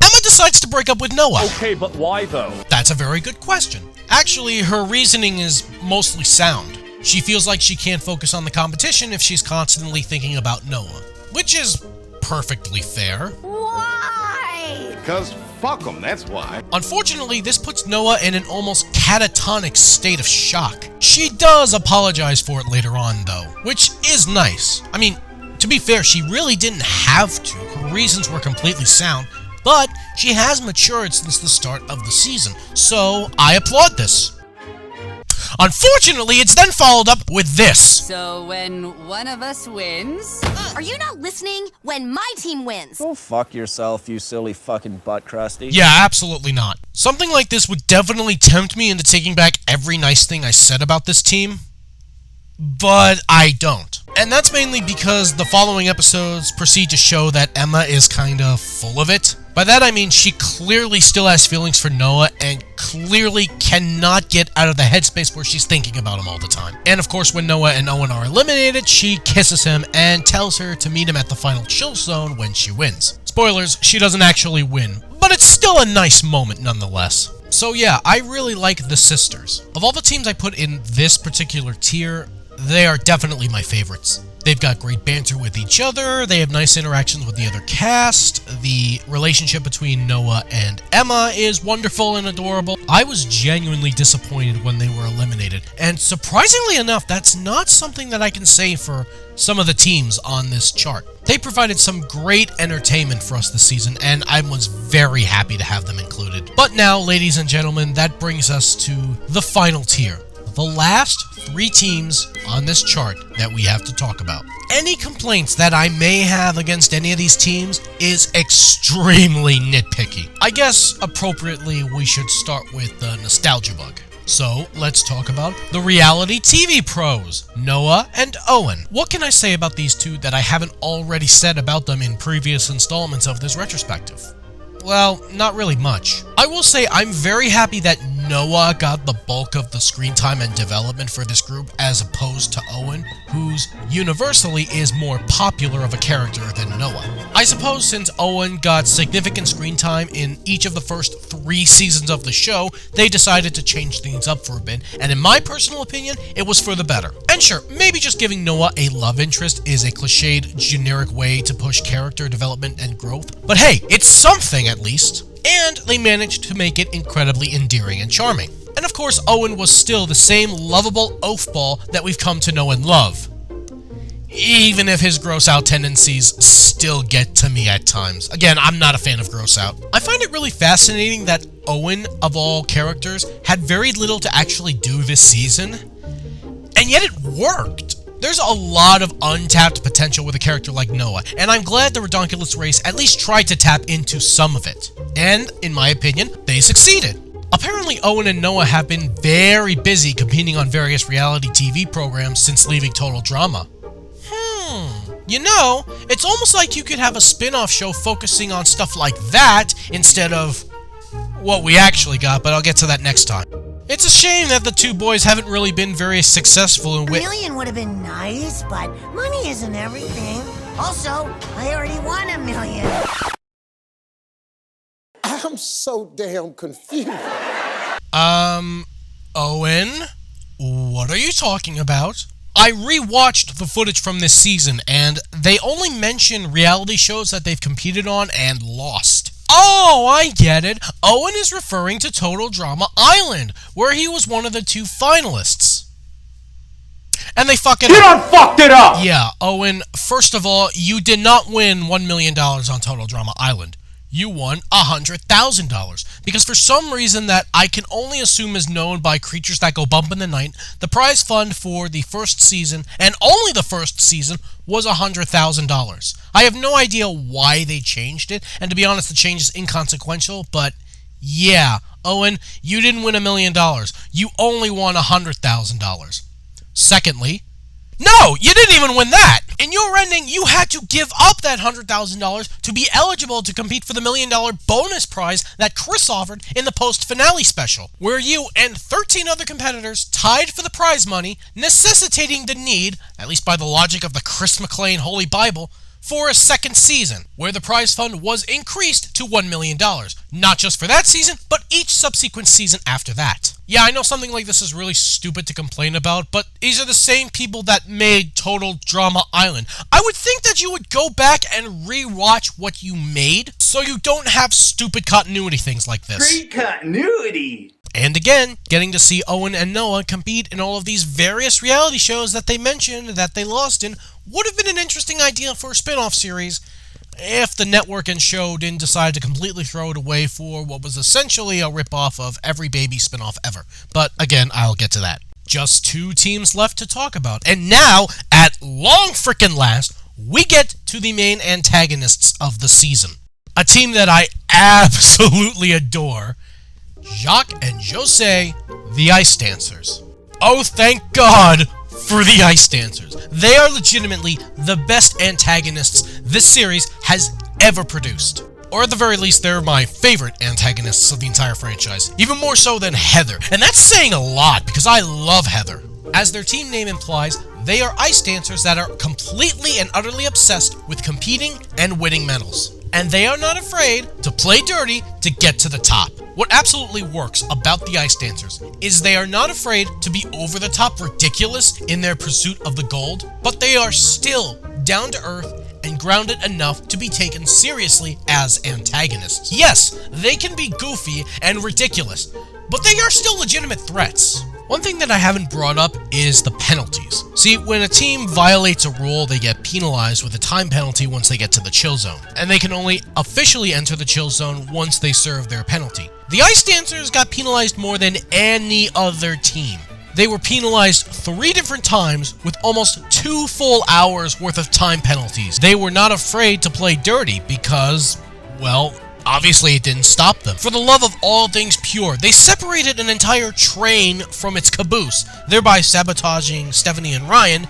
Emma decides to break up with Noah. Okay, but why though? That's a very good question. Actually, her reasoning is mostly sound. She feels like she can't focus on the competition if she's constantly thinking about Noah, which is perfectly fair. Why? Because fuck them, that's why. Unfortunately, this puts Noah in an almost catatonic state of shock. She does apologize for it later on, though, which is nice. I mean, to be fair, she really didn't have to. Her reasons were completely sound, but she has matured since the start of the season, so I applaud this. Unfortunately, it's then followed up with this. So when one of us wins... Are you not listening? When my team wins. Go fuck yourself, you silly fucking butt crusty. Yeah, absolutely not. Something like this would definitely tempt me into taking back every nice thing I said about this team, but I don't. And that's mainly because the following episodes proceed to show that Emma is kinda full of it. By that I mean she clearly still has feelings for Noah and clearly cannot get out of the headspace where she's thinking about him all the time. And of course when Noah and Owen are eliminated, she kisses him and tells her to meet him at the final chill zone when she wins. Spoilers, she doesn't actually win, but it's still a nice moment nonetheless. So yeah, I really like the sisters. Of all the teams I put in this particular tier, they are definitely my favorites. They've got great banter with each other, they have nice interactions with the other cast, the relationship between Noah and Emma is wonderful and adorable. I was genuinely disappointed when they were eliminated, and surprisingly enough, that's not something that I can say for some of the teams on this chart. They provided some great entertainment for us this season, and I was very happy to have them included. But now, ladies and gentlemen, that brings us to the final tier. The last 3 teams on this chart that we have to talk about. Any complaints that I may have against any of these teams is extremely nitpicky. I guess, appropriately, we should start with the nostalgia bug. So, let's talk about the reality TV pros, Noah and Owen. What can I say about these two that I haven't already said about them in previous installments of this retrospective? Well, not really much. I will say I'm very happy that Noah got the bulk of the screen time and development for this group as opposed to Owen, who's universally is more popular of a character than Noah. I suppose since Owen got significant screen time in each of the first 3 seasons of the show, they decided to change things up for a bit, and in my personal opinion, it was for the better. And sure, maybe just giving Noah a love interest is a cliched, generic way to push character development and growth, but hey, it's something at least. And they managed to make it incredibly endearing and charming. And of course, Owen was still the same lovable oafball that we've come to know and love. Even if his gross out tendencies still get to me at times. Again, I'm not a fan of gross out. I find it really fascinating that Owen, of all characters, had very little to actually do this season, and yet it worked. There's a lot of untapped potential with a character like Noah, and I'm glad the Ridonculous Race at least tried to tap into some of it. And, in my opinion, they succeeded. Apparently, Owen and Noah have been very busy competing on various reality TV programs since leaving Total Drama. You know, it's almost like you could have a spin-off show focusing on stuff like that instead of what we actually got, but I'll get to that next time. It's a shame that the two boys haven't really been very successful in $1 million would have been nice, but money isn't everything. Also, I already won $1 million. I'm so damn confused. Owen? What are you talking about? I rewatched the footage from this season, and they only mention reality shows that they've competed on and lost. Oh, I get it. Owen is referring to Total Drama Island, where he was one of the 2 finalists. And they fucked it up. You done fucked it up! Yeah, Owen, first of all, you did not win $1 million on Total Drama Island. You won $100,000. Because for some reason that I can only assume is known by creatures that go bump in the night, the prize fund for the first season, and only the first season, was $100,000. I have no idea why they changed it, and to be honest, the change is inconsequential, but yeah, Owen, you didn't win $1 million. You only won $100,000. Secondly, no, you didn't even win that! In your ending, you had to give up that $100,000 to be eligible to compete for the $1 million bonus prize that Chris offered in the post-finale special, where you and 13 other competitors tied for the prize money, necessitating the need, at least by the logic of the Chris McClane Holy Bible, for a second season, where the prize fund was increased to $1 million, not just for that season, but each subsequent season after that. Yeah, I know something like this is really stupid to complain about, but these are the same people that made Total Drama Island. I would think that you would go back and re-watch what you made, so you don't have stupid continuity things like this. Great continuity! And again, getting to see Owen and Noah compete in all of these various reality shows that they mentioned that they lost in would have been an interesting idea for a spin-off series if the network and show didn't decide to completely throw it away for what was essentially a rip-off of every baby spin-off ever. But again, I'll get to that. Just 2 teams left to talk about. And now, at long frickin' last, we get to the main antagonists of the season. A team that I absolutely adore. Jacques and Josee, the Ice Dancers. Oh, thank God for the Ice Dancers. They are legitimately the best antagonists this series has ever produced. Or at the very least, they're my favorite antagonists of the entire franchise. Even more so than Heather. And that's saying a lot, because I love Heather. As their team name implies, they are ice dancers that are completely and utterly obsessed with competing and winning medals. And they are not afraid to play dirty to get to the top. What absolutely works about the Ice Dancers is they are not afraid to be over-the-top ridiculous in their pursuit of the gold, but they are still down to earth and grounded enough to be taken seriously as antagonists. Yes, they can be goofy and ridiculous, but they are still legitimate threats. One thing that I haven't brought up is the penalties. See, when a team violates a rule, they get penalized with a time penalty once they get to the chill zone, and they can only officially enter the chill zone once they serve their penalty. The Ice Dancers got penalized more than any other team. They were penalized 3 different times with almost 2 full hours worth of time penalties. They were not afraid to play dirty because, well, obviously it didn't stop them. For the love of all things pure, they separated an entire train from its caboose, thereby sabotaging Stephanie and Ryan,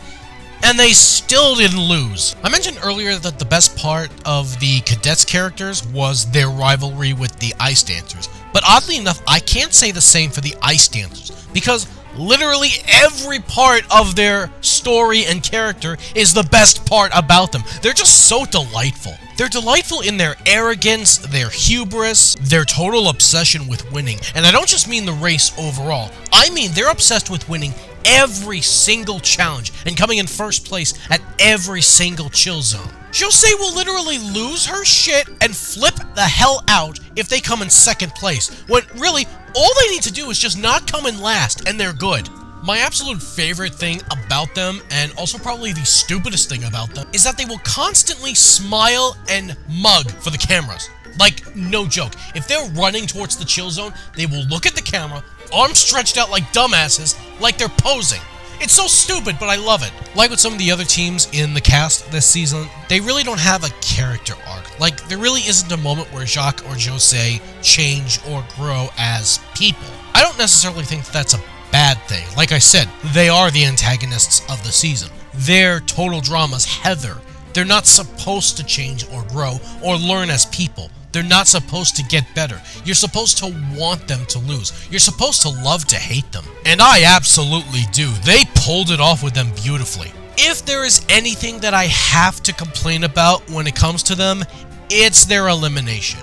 and they still didn't lose. I mentioned earlier that the best part of the cadets characters was their rivalry with the Ice Dancers, but oddly enough, I can't say the same for the Ice Dancers, because literally every part of their story and character is the best part about them. They're just so delightful. They're delightful in their arrogance, their hubris, their total obsession with winning. And I don't just mean the race overall. I mean they're obsessed with winning every single challenge and coming in first place at every single chill zone. Josee will literally lose her shit and flip the hell out if they come in second place, when really, all they need to do is just not come in last, and they're good. My absolute favorite thing about them, and also probably the stupidest thing about them, is that they will constantly smile and mug for the cameras. Like, no joke. If they're running towards the chill zone, they will look at the camera, arms stretched out like dumbasses, like they're posing. It's so stupid, but I love it. Like with some of the other teams in the cast this season, they really don't have a character arc. Like, there really isn't a moment where Jacques or Josee change or grow as people. I don't necessarily think that's a bad thing. Like I said, they are the antagonists of the season. Their total drama's Heather. They're not supposed to change or grow or learn as people. They're not supposed to get better. You're supposed to want them to lose. You're supposed to love to hate them. And I absolutely do. They pulled it off with them beautifully. If there is anything that I have to complain about when it comes to them, it's their elimination.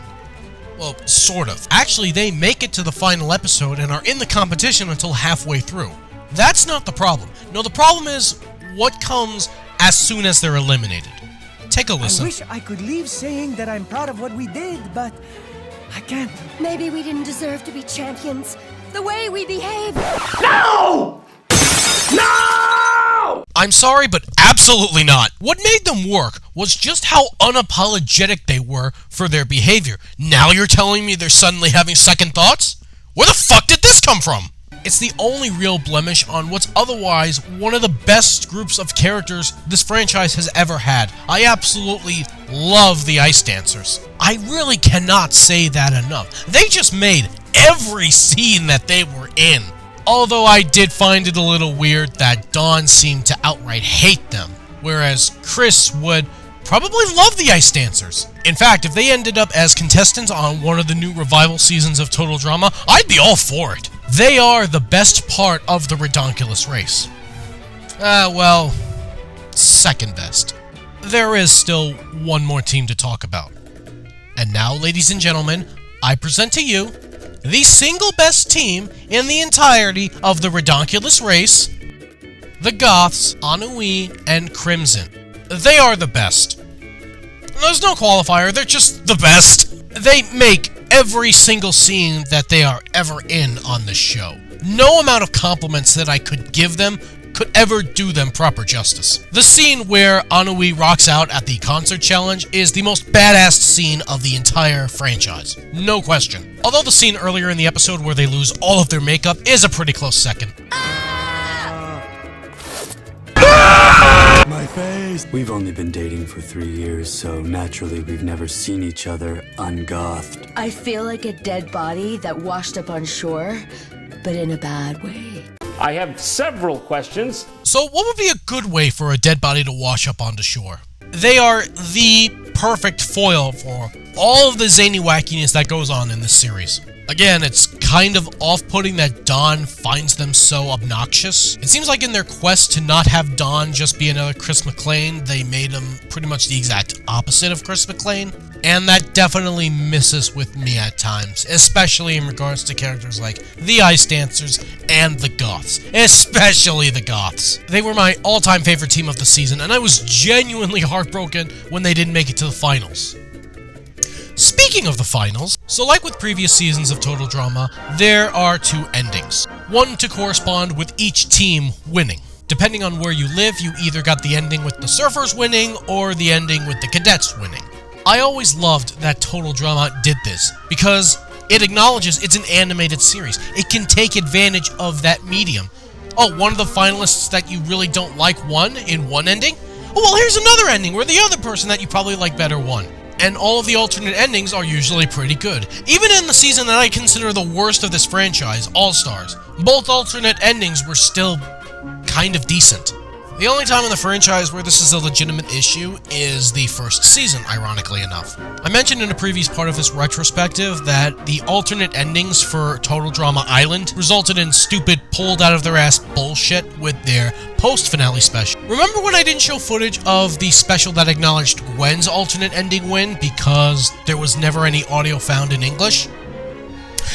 Well, sort of. Actually, they make it to the final episode and are in the competition until halfway through. That's not the problem. No, the problem is what comes as soon as they're eliminated. Take a listen. I wish I could leave saying that I'm proud of what we did, but I can't. Maybe we didn't deserve to be champions. The way we behaved. No! No! I'm sorry, but absolutely not. What made them work was just how unapologetic they were for their behavior. Now you're telling me they're suddenly having second thoughts? Where the fuck did this come from? It's the only real blemish on what's otherwise one of the best groups of characters this franchise has ever had. I absolutely love the Ice Dancers. I really cannot say that enough. They just made every scene that they were in. Although I did find it a little weird that Dawn seemed to outright hate them, whereas Chris would probably love the Ice Dancers. In fact, if they ended up as contestants on one of the new revival seasons of Total Drama, I'd be all for it. They are the best part of the Ridonculous Race. Well, second best. There is still one more team to talk about. And now, ladies and gentlemen, I present to you the single best team in the entirety of the Ridonculous Race, the Goths, Ennui, and Crimson. They are the best. There's no qualifier, they're just the best. They make every single scene that they are ever in on the show. No amount of compliments that I could give them could ever do them proper justice. The scene where Ennui rocks out at the concert challenge is the most badass scene of the entire franchise. No question. Although the scene earlier in the episode where they lose all of their makeup is a pretty close second. My face! We've only been dating for 3 years, so naturally we've never seen each other ungothed. I feel like a dead body that washed up on shore, but in a bad way. I have several questions. So what would be a good way for a dead body to wash up onto shore? They are the perfect foil for all of the zany wackiness that goes on in this series. Again, it's kind of off-putting that Dawn finds them so obnoxious. It seems like in their quest to not have Dawn just be another Chris McClane, they made him pretty much the exact opposite of Chris McClane. And that definitely misses with me at times, especially in regards to characters like the Ice Dancers and the Goths. Especially the Goths. They were my all-time favorite team of the season, and I was genuinely heartbroken when they didn't make it to the finals. Speaking of the finals, so like with previous seasons of Total Drama, there are two endings. One to correspond with each team winning. Depending on where you live, you either got the ending with the Surfers winning or the ending with the Cadets winning. I always loved that Total Drama did this, because it acknowledges it's an animated series. It can take advantage of that medium. Oh, one of the finalists that you really don't like won in one ending? Oh, well, here's another ending where the other person that you probably like better won. And all of the alternate endings are usually pretty good. Even in the season that I consider the worst of this franchise, All-Stars, both alternate endings were still kind of decent. The only time in the franchise where this is a legitimate issue is the first season, ironically enough. I mentioned in a previous part of this retrospective that the alternate endings for Total Drama Island resulted in stupid, pulled-out-of-their-ass bullshit with their post-finale special. Remember when I didn't show footage of the special that acknowledged Gwen's alternate ending win because there was never any audio found in English?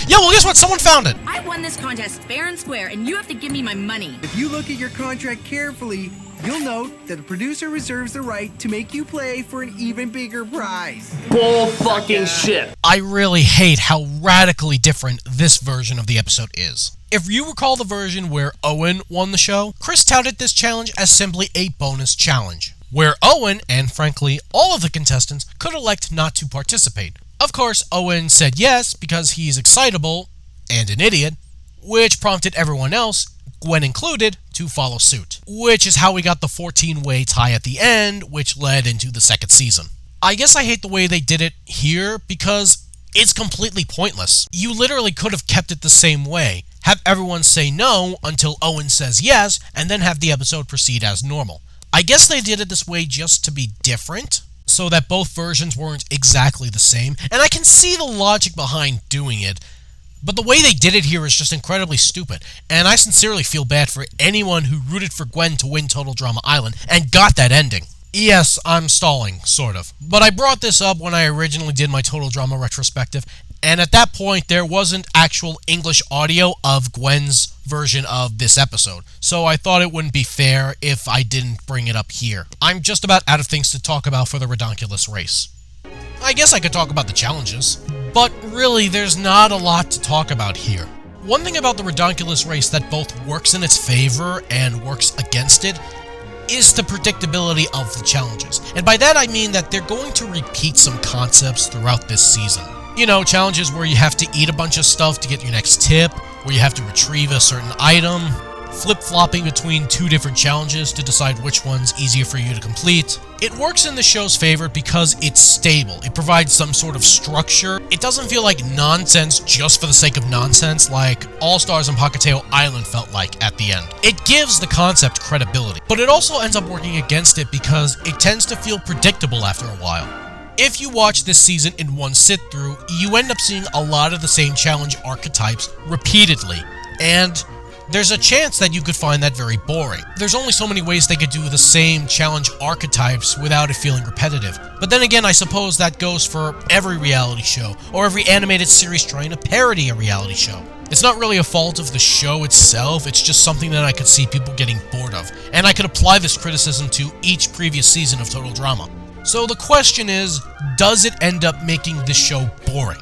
Yeah, well, guess what? Someone found it. I won this contest fair and square, and you have to give me my money. If you look at your contract carefully, you'll note that the producer reserves the right to make you play for an even bigger prize. Bull fucking shit. I really hate how radically different this version of the episode is. If you recall the version where Owen won the show, Chris touted this challenge as simply a bonus challenge, where Owen, and frankly all of the contestants, could elect not to participate. Of course, Owen said yes because he's excitable and an idiot, which prompted everyone else, Gwen included, to follow suit. Which is how we got the 14-way tie at the end, which led into the second season. I guess I hate the way they did it here because it's completely pointless. You literally could have kept it the same way. Have everyone say no until Owen says yes, and then have the episode proceed as normal. I guess they did it this way just to be different, so that both versions weren't exactly the same, and I can see the logic behind doing it, But the way they did it here is just incredibly stupid, and I sincerely feel bad for anyone who rooted for Gwen to win Total Drama Island and got that ending. Yes, I'm stalling, sort of. But I brought this up when I originally did my Total Drama retrospective, and at that point there wasn't actual English audio of Gwen's version of this episode, so I thought it wouldn't be fair if I didn't bring it up here. I'm just about out of things to talk about for the Ridonculous Race. I guess I could talk about the challenges, but really there's not a lot to talk about here. One thing about the Ridonculous Race that both works in its favor and works against it is the predictability of the challenges. And by that I mean that they're going to repeat some concepts throughout this season. You know, challenges where you have to eat a bunch of stuff to get your next tip, where you have to retrieve a certain item, flip-flopping between two different challenges to decide which one's easier for you to complete. It works in the show's favor because it's stable. It provides some sort of structure. It doesn't feel like nonsense just for the sake of nonsense like All-Stars and Pahkitew Island felt like at the end. It gives the concept credibility, but it also ends up working against it because it tends to feel predictable after a while. If you watch this season in one sit-through, you end up seeing a lot of the same challenge archetypes repeatedly, and there's a chance that you could find that very boring. There's only so many ways they could do the same challenge archetypes without it feeling repetitive. But then again, I suppose that goes for every reality show, or every animated series trying to parody a reality show. It's not really a fault of the show itself, it's just something that I could see people getting bored of, and I could apply this criticism to each previous season of Total Drama. So the question is, does it end up making this show boring?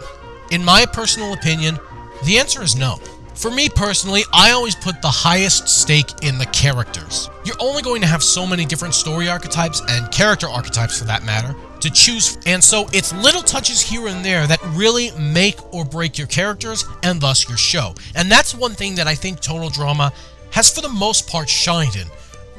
In my personal opinion, the answer is no. For me personally, I always put the highest stake in the characters. You're only going to have so many different story archetypes, and character archetypes for that matter, to choose, and so it's little touches here and there that really make or break your characters, and thus your show. And that's one thing that I think Total Drama has for the most part shined in,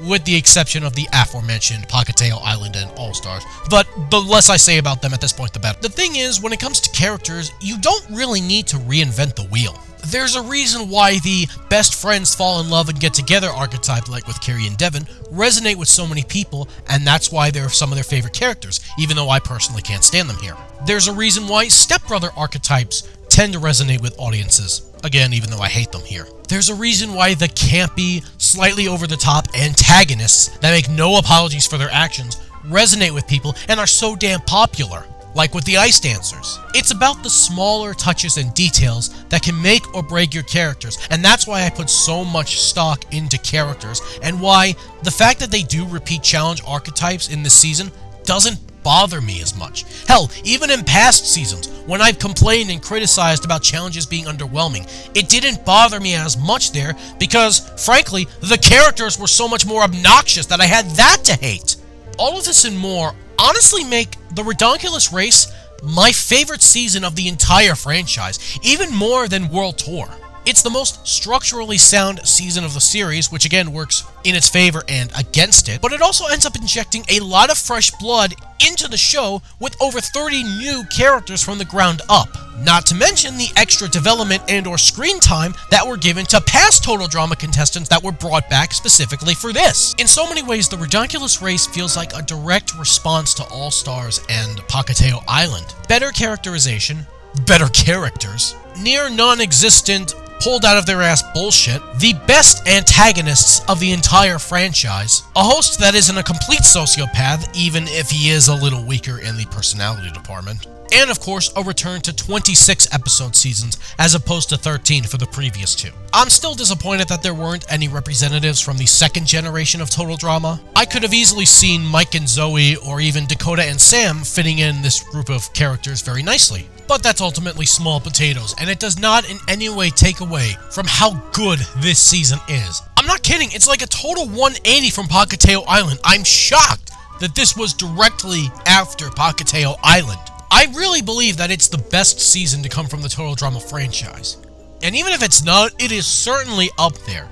with the exception of the aforementioned Pahkitew Island and All-Stars. But the less I say about them at this point, the better. The thing is, when it comes to characters, you don't really need to reinvent the wheel. There's a reason why the best friends fall in love and get together archetype, like with Carrie and Devin, resonate with so many people, and that's why they're some of their favorite characters, even though I personally can't stand them here. There's a reason why stepbrother archetypes tend to resonate with audiences, again, even though I hate them here. There's a reason why the campy, slightly over-the-top antagonists that make no apologies for their actions resonate with people and are so damn popular, like with the Ice Dancers. It's about the smaller touches and details that can make or break your characters, and that's why I put so much stock into characters, and why the fact that they do repeat challenge archetypes in this season doesn't bother me as much. Hell, even in past seasons, when I've complained and criticized about challenges being underwhelming, it didn't bother me as much there because, frankly, the characters were so much more obnoxious that I had that to hate. All of this and more honestly make the Ridonculous Race my favorite season of the entire franchise, even more than World Tour. It's the most structurally sound season of the series, which again works in its favor and against it, but it also ends up injecting a lot of fresh blood into the show with over 30 new characters from the ground up. Not to mention the extra development and or screen time that were given to past Total Drama contestants that were brought back specifically for this. In so many ways, the Ridonculous Race feels like a direct response to All-Stars and Pahkitew Island. Better characterization, better characters, near non-existent, pulled out of their ass bullshit, the best antagonists of the entire franchise, a host that isn't a complete sociopath, even if he is a little weaker in the personality department, and of course a return to 26 episode seasons as opposed to 13 for the previous two. I'm still disappointed that there weren't any representatives from the second generation of Total Drama. I could have easily seen Mike and Zoe or even Dakota and Sam fitting in this group of characters very nicely. But that's ultimately small potatoes, and it does not in any way take away from how good this season is. I'm not kidding, it's like a total 180 from Pahkitew Island. I'm shocked that this was directly after Pahkitew Island. I really believe that it's the best season to come from the Total Drama franchise. And even if it's not, it is certainly up there.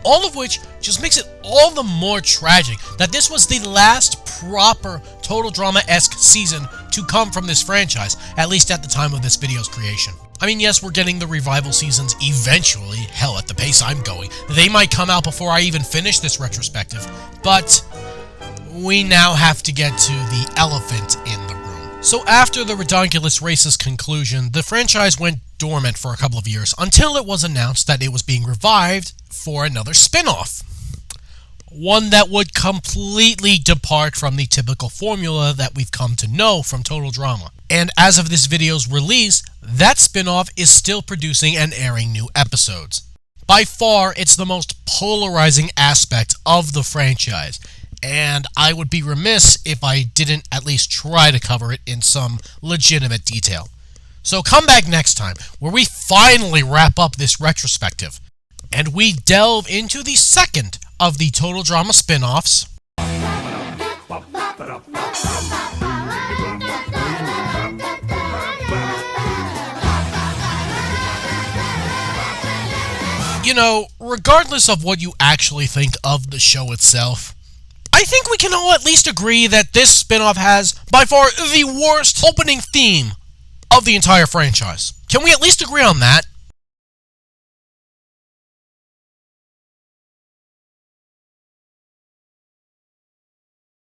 All of which just makes it all the more tragic that this was the last proper Total Drama-esque season to come from this franchise, at least at the time of this video's creation. I mean, yes, we're getting the revival seasons eventually. Hell, at the pace I'm going, they might come out before I even finish this retrospective, but we now have to get to the elephant in the room. So after the Ridonculous Race's conclusion, the franchise went dormant for a couple of years until it was announced that it was being revived for another spin-off. One that would completely depart from the typical formula that we've come to know from Total Drama. And as of this video's release, that spin-off is still producing and airing new episodes. By far, it's the most polarizing aspect of the franchise, and I would be remiss if I didn't at least try to cover it in some legitimate detail. So come back next time, where we finally wrap up this retrospective, and we delve into the second of the Total Drama spin-offs, you know, regardless of what you actually think of the show itself, I think we can all at least agree that this spin-off has, by far, the worst opening theme of the entire franchise. Can we at least agree on that?